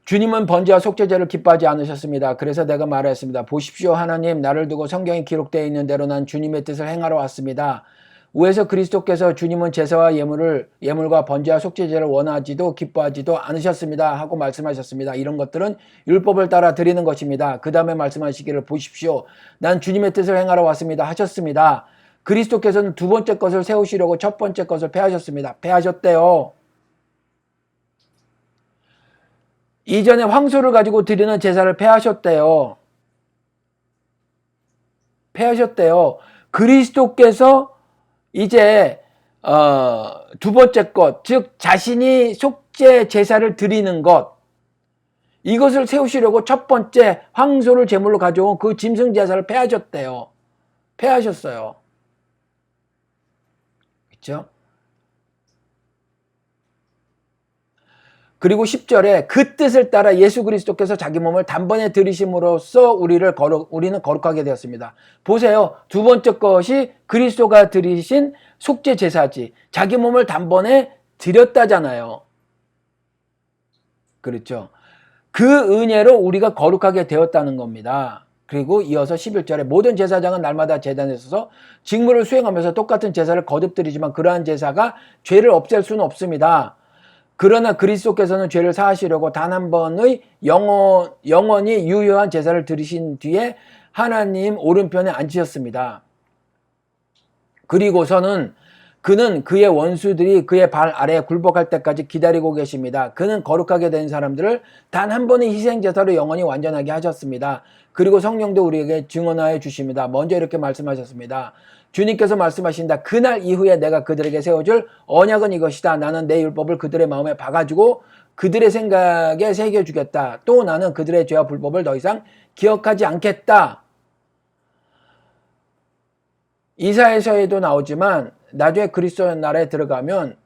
주님은 번제와 속죄제를 기뻐하지 않으셨습니다. 그래서 내가 말했습니다. 보십시오, 하나님, 나를 두고 성경에 기록되어 있는 대로 난 주님의 뜻을 행하러 왔습니다. 우에서 그리스도께서 주님은 제사와 예물과 번제와 속죄제를 원하지도 기뻐하지도 않으셨습니다 하고 말씀하셨습니다. 이런 것들은 율법을 따라 드리는 것입니다. 그 다음에 말씀하시기를 보십시오, 난 주님의 뜻을 행하러 왔습니다 하셨습니다. 그리스도께서는 두 번째 것을 세우시려고 첫 번째 것을 폐하셨습니다. 폐하셨대요. 이전에 황소를 가지고 드리는 제사를 폐하셨대요. 폐하셨대요. 그리스도께서 이제 두 번째 것, 즉 자신이 속죄 제사를 드리는 것, 이것을 세우시려고 첫 번째 황소를 제물로 가져온 그 짐승 제사를 폐하셨대요. 폐하셨어요. 그렇죠? 그리고 10절에 그 뜻을 따라 예수 그리스도께서 자기 몸을 단번에 들이심으로써 우리는 거룩하게 되었습니다. 보세요. 두 번째 것이 그리스도가 드리신 속죄 제사지. 자기 몸을 단번에 드렸다잖아요. 그렇죠. 그 은혜로 우리가 거룩하게 되었다는 겁니다. 그리고 이어서 11절에 모든 제사장은 날마다 제단에 서서 직무를 수행하면서 똑같은 제사를 거듭드리지만 그러한 제사가 죄를 없앨 수는 없습니다. 그러나 그리스도께서는 죄를 사하시려고 단 한 번의 영원히 유효한 제사를 드리신 뒤에 하나님 오른편에 앉으셨습니다. 그리고서는 그는 그의 원수들이 그의 발 아래에 굴복할 때까지 기다리고 계십니다. 그는 거룩하게 된 사람들을 단 한 번의 희생제사로 영원히 완전하게 하셨습니다. 그리고 성령도 우리에게 증언하여 주십니다. 먼저 이렇게 말씀하셨습니다. 주님께서 말씀하신다. 그날 이후에 내가 그들에게 세워줄 언약은 이것이다. 나는 내 율법을 그들의 마음에 박아주고 그들의 생각에 새겨주겠다. 또 나는 그들의 죄와 불법을 더 이상 기억하지 않겠다. 이사야서에도 나오지만 나중에 그리스도 나라에 들어가면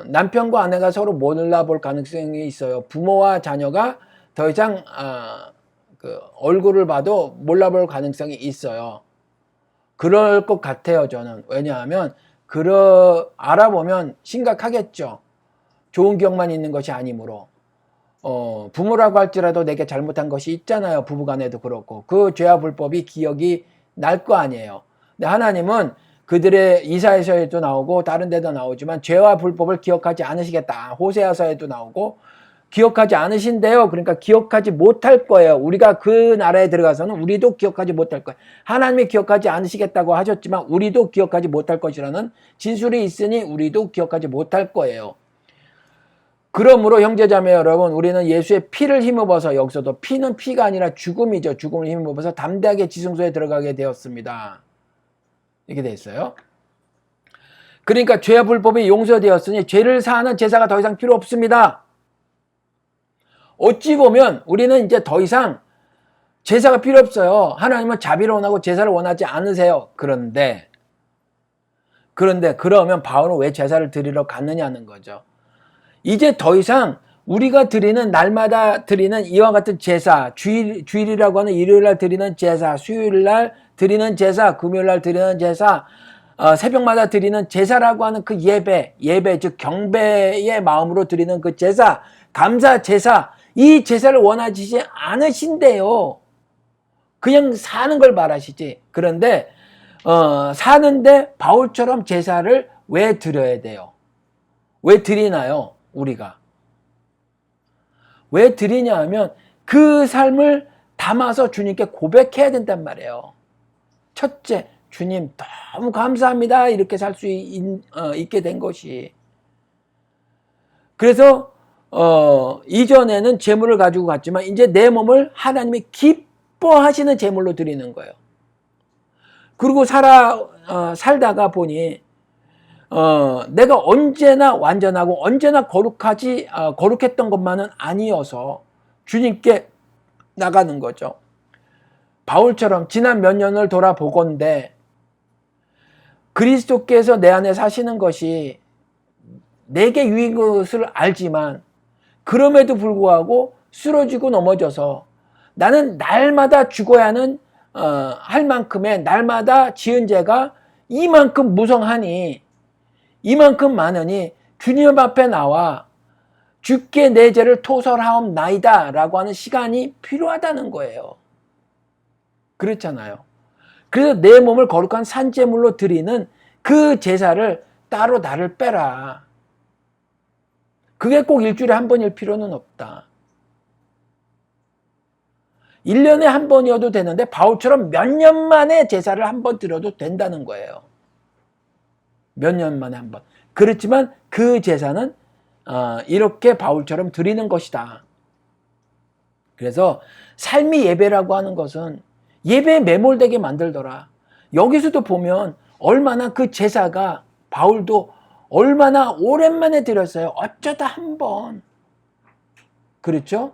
남편과 아내가 서로 몰라볼 가능성이 있어요. 부모와 자녀가 더 이상 얼굴을 봐도 몰라볼 가능성이 있어요. 그럴 것 같아요, 저는. 왜냐하면 알아보면 심각하겠죠. 좋은 기억만 있는 것이 아니므로. 부모라고 할지라도 내게 잘못한 것이 있잖아요. 부부간에도 그렇고. 그 죄와 불법이 기억이 날 거 아니에요. 근데 하나님은 그들의 이사야서에도 나오고 다른 데도 나오지만 죄와 불법을 기억하지 않으시겠다. 호세아서에도 나오고 기억하지 않으신대요. 그러니까 기억하지 못할 거예요. 우리가 그 나라에 들어가서는 우리도 기억하지 못할 거예요. 하나님이 기억하지 않으시겠다고 하셨지만 우리도 기억하지 못할 것이라는 진술이 있으니 우리도 기억하지 못할 거예요. 그러므로 형제자매 여러분, 우리는 예수의 피를 힘입어서, 여기서도 피는 피가 아니라 죽음이죠. 죽음을 힘입어서 담대하게 지성소에 들어가게 되었습니다. 이렇게 돼 있어요. 그러니까 죄와 불법이 용서되었으니 죄를 사하는 제사가 더 이상 필요 없습니다. 어찌 보면 우리는 이제 더 이상 제사가 필요 없어요. 하나님은 자비를 원하고 제사를 원하지 않으세요. 그런데 그러면 바울은 왜 제사를 드리러 갔느냐는 거죠. 이제 더 이상 우리가 드리는 날마다 드리는 이와 같은 제사, 주일이라고 하는 일요일날 드리는 제사, 수요일날 드리는 제사, 금요일날 드리는 제사, 새벽마다 드리는 제사라고 하는 그 예배 즉 경배의 마음으로 드리는 그 제사, 감사 제사, 이 제사를 원하시지 않으신대요. 그냥 사는 걸 말하시지. 그런데 사는데 바울처럼 제사를 왜 드려야 돼요? 왜 드리나요? 우리가 왜 드리냐 하면 그 삶을 담아서 주님께 고백해야 된단 말이에요. 첫째, 주님 너무 감사합니다. 이렇게 살 수 있게 된 것이. 그래서 이전에는 제물을 가지고 갔지만 이제 내 몸을 하나님이 기뻐하시는 제물로 드리는 거예요. 그리고 살다가 보니 내가 언제나 완전하고 언제나 거룩했던 것만은 아니어서 주님께 나가는 거죠. 바울처럼 지난 몇 년을 돌아보건대 그리스도께서 내 안에 사시는 것이 내게 유익인 것을 알지만 그럼에도 불구하고 쓰러지고 넘어져서 나는 날마다 죽어야 하는 할 만큼의 날마다 지은 죄가 이만큼 무성하니 이만큼 많으니 주님 앞에 나와 주께 내 죄를 토설하옵나이다 라고 하는 시간이 필요하다는 거예요. 그렇잖아요. 그래서 내 몸을 거룩한 산제물로 드리는 그 제사를 따로 나를 빼라. 그게 꼭 일주일에 한 번일 필요는 없다. 1년에 한 번이어도 되는데 바울처럼 몇 년 만에 제사를 한 번 드려도 된다는 거예요. 몇 년 만에 한 번. 그렇지만 그 제사는 이렇게 바울처럼 드리는 것이다. 그래서 삶이 예배라고 하는 것은 예배에 매몰되게 만들더라. 여기서도 보면 얼마나 그 제사가 바울도 얼마나 오랜만에 드렸어요. 어쩌다 한 번. 그렇죠?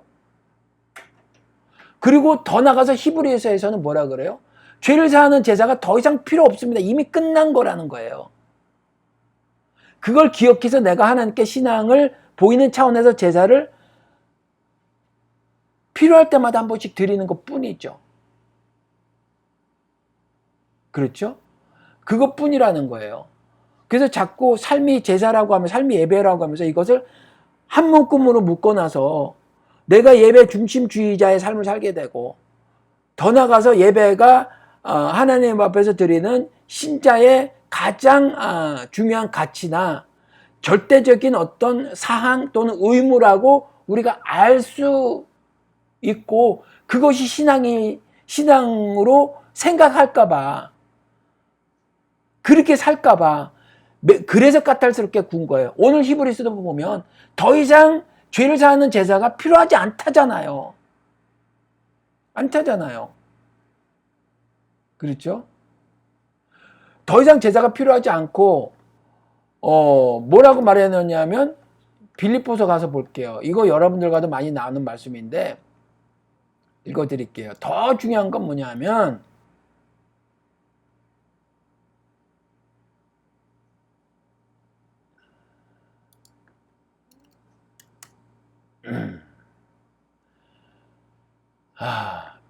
그리고 더 나가서 히브리서에서는 뭐라 그래요? 죄를 사하는 제사가 더 이상 필요 없습니다. 이미 끝난 거라는 거예요. 그걸 기억해서 내가 하나님께 신앙을 보이는 차원에서 제사를 필요할 때마다 한 번씩 드리는 것 뿐이죠. 그렇죠? 그것뿐이라는 거예요. 그래서 자꾸 삶이 제사라고 하면 삶이 예배라고 하면서 이것을 한 묶음으로 묶어놔서 내가 예배 중심주의자의 삶을 살게 되고 더 나아가서 예배가 하나님 앞에서 드리는 신자의 가장 중요한 가치나 절대적인 어떤 사항 또는 의무라고 우리가 알 수 있고 그것이 신앙으로 생각할까봐 그렇게 살까봐 그래서 까탈스럽게 군 거예요. 오늘 히브리서도 보면 더 이상 죄를 사하는 제사가 필요하지 않다잖아요. 그렇죠? 더 이상 제사가 필요하지 않고 뭐라고 말했느냐면 빌립보서 가서 볼게요. 이거 여러분들과도 많이 나오는 말씀인데 읽어드릴게요. 더 중요한 건 뭐냐면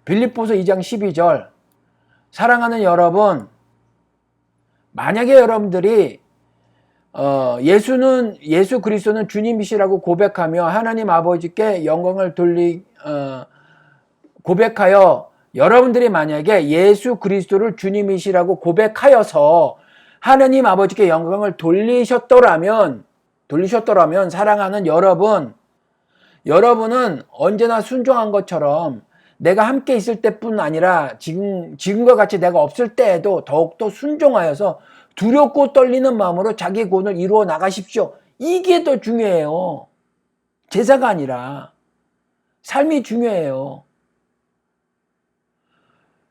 빌립보서 2장 12절 사랑하는 여러분 만약에 여러분들이 예수 그리스도는 주님이시라고 고백하며 하나님 아버지께 영광을 고백하여 여러분들이 만약에 예수 그리스도를 주님이시라고 고백하여서 하나님 아버지께 영광을 돌리셨더라면 사랑하는 여러분은 언제나 순종한 것처럼 내가 함께 있을 때뿐 아니라 지금과 같이 내가 없을 때에도 더욱더 순종하여서 두렵고 떨리는 마음으로 자기 구원을 이루어 나가십시오. 이게 더 중요해요. 제사가 아니라 삶이 중요해요.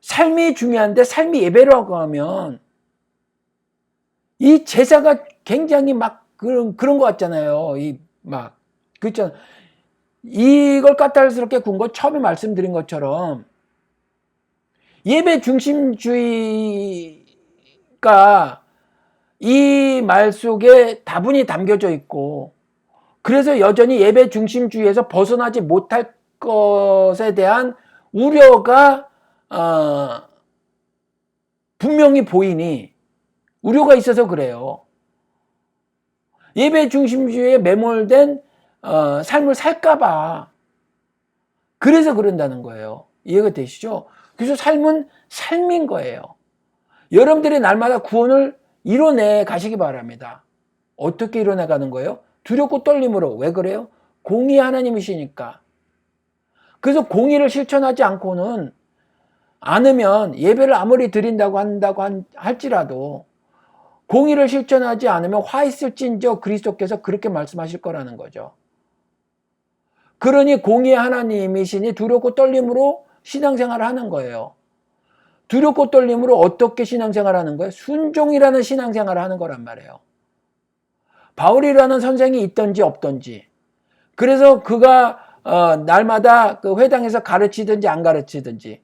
삶이 중요한데 삶이 예배라고 하면 이 제사가 굉장히 막 그런 것 같잖아요. 그렇잖아. 이걸 까탈스럽게 군 거 처음에 말씀드린 것처럼 예배 중심주의가 이 말 속에 다분히 담겨져 있고 그래서 여전히 예배 중심주의에서 벗어나지 못할 것에 대한 우려가 분명히 보이니 우려가 있어서 그래요. 예배 중심주의에 매몰된 삶을 살까봐 그래서 그런다는 거예요. 이해가 되시죠? 그래서 삶은 삶인 거예요. 여러분들이 날마다 구원을 이뤄내 가시기 바랍니다. 어떻게 이뤄내 가는 거예요? 두렵고 떨림으로. 왜 그래요? 공의 하나님이시니까. 그래서 공의를 실천하지 않으면 예배를 아무리 드린다고 할지라도 공의를 실천하지 않으면 화 있을진저 그리스도께서 그렇게 말씀하실 거라는 거죠. 그러니 공의의 하나님이시니 두렵고 떨림으로 신앙생활을 하는 거예요. 두렵고 떨림으로 어떻게 신앙생활을 하는 거예요? 순종이라는 신앙생활을 하는 거란 말이에요. 바울이라는 선생이 있든지 없든지, 그래서 그가 날마다 그 회당에서 가르치든지 안 가르치든지,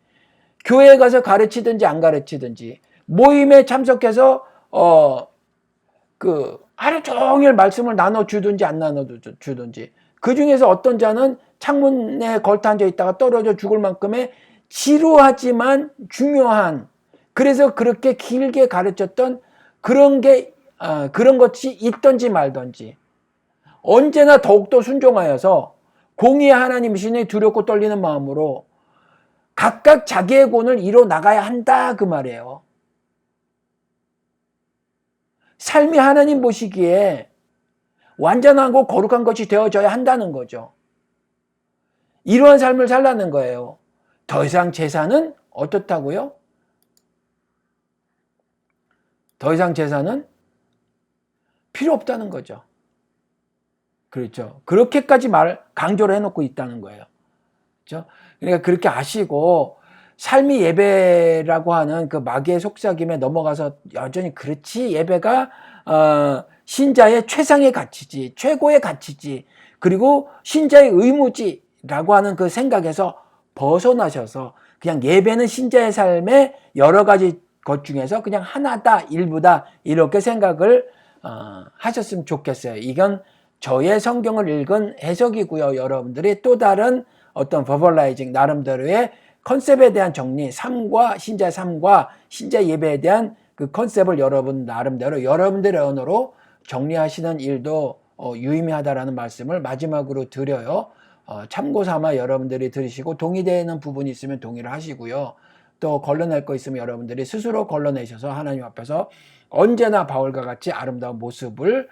교회에 가서 가르치든지 안 가르치든지, 모임에 참석해서 하루 종일 말씀을 나눠주든지 안 나눠주든지, 그 중에서 어떤 자는 창문에 걸터 앉아 있다가 떨어져 죽을 만큼의 지루하지만 중요한, 그래서 그렇게 길게 가르쳤던 그런 것이 있든지 말든지 언제나 더욱더 순종하여서 공의의 하나님이시니 두렵고 떨리는 마음으로 각각 자기의 권을 이뤄 나가야 한다, 그 말이에요. 삶이 하나님 보시기에 완전하고 거룩한 것이 되어져야 한다는 거죠. 이러한 삶을 살라는 거예요. 더 이상 제사는 어떻다고요? 더 이상 제사는 필요 없다는 거죠. 그렇죠. 그렇게까지 강조를 해놓고 있다는 거예요. 그렇죠? 그러니까 그렇게 아시고 삶이 예배라고 하는 그 마귀의 속삭임에 넘어가서 여전히 그렇지, 예배가 신자의 최상의 가치지, 최고의 가치지, 그리고 신자의 의무지라고 하는 그 생각에서 벗어나셔서 그냥 예배는 신자의 삶의 여러 가지 것 중에서 그냥 하나다, 일부다, 이렇게 생각을 하셨으면 좋겠어요. 이건 저의 성경을 읽은 해석이고요. 여러분들이 또 다른 어떤 버벌라이징, 나름대로의 컨셉에 대한 정리, 신자의 삶과 신자 예배에 대한 그 컨셉을 여러분 나름대로 여러분들의 언어로 정리하시는 일도 유의미하다라는 말씀을 마지막으로 드려요. 참고 삼아 여러분들이 들으시고 동의되는 부분이 있으면 동의를 하시고요. 또 걸러낼 거 있으면 여러분들이 스스로 걸러내셔서 하나님 앞에서 언제나 바울과 같이 아름다운 모습을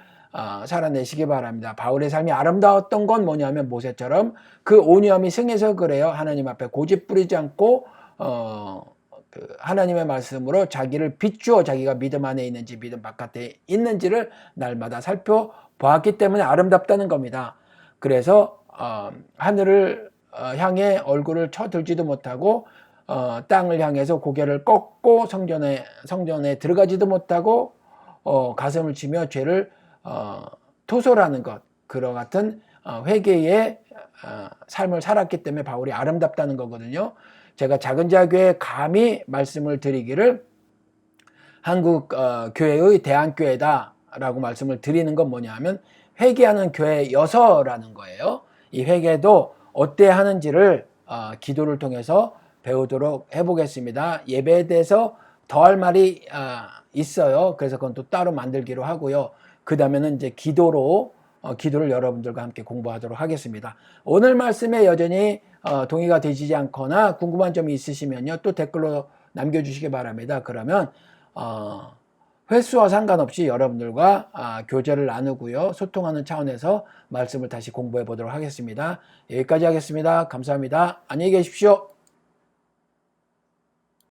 살아내시기 바랍니다. 바울의 삶이 아름다웠던 건 뭐냐면 모세처럼 그 온유함이 승해서 그래요. 하나님 앞에 고집 부리지 않고 하나님의 말씀으로 자기를 비추어 자기가 믿음 안에 있는지 믿음 바깥에 있는지를 날마다 살펴보았기 때문에 아름답다는 겁니다. 그래서 하늘을 향해 얼굴을 쳐들지도 못하고 땅을 향해서 고개를 꺾고 성전에 들어가지도 못하고 가슴을 치며 죄를 토설하는 것, 그와 같은 회개의 삶을 살았기 때문에 바울이 아름답다는 거거든요. 제가 작은 자교회 감히 말씀을 드리기를 한국 교회의 대안교회다라고 말씀을 드리는 건 뭐냐면 회개하는 교회여서라는 거예요. 이 회개도 어때야 하는지를 기도를 통해서 배우도록 해보겠습니다. 예배에 대해서 더할 말이 있어요. 그래서 그건 또 따로 만들기로 하고요. 그 다음에는 이제 기도를 여러분들과 함께 공부하도록 하겠습니다. 오늘 말씀에 여전히 동의가 되시지 않거나 궁금한 점이 있으시면요, 또 댓글로 남겨주시기 바랍니다. 그러면 횟수와 상관없이 여러분들과 교제를 나누고요, 소통하는 차원에서 말씀을 다시 공부해 보도록 하겠습니다. 여기까지 하겠습니다. 감사합니다. 안녕히 계십시오.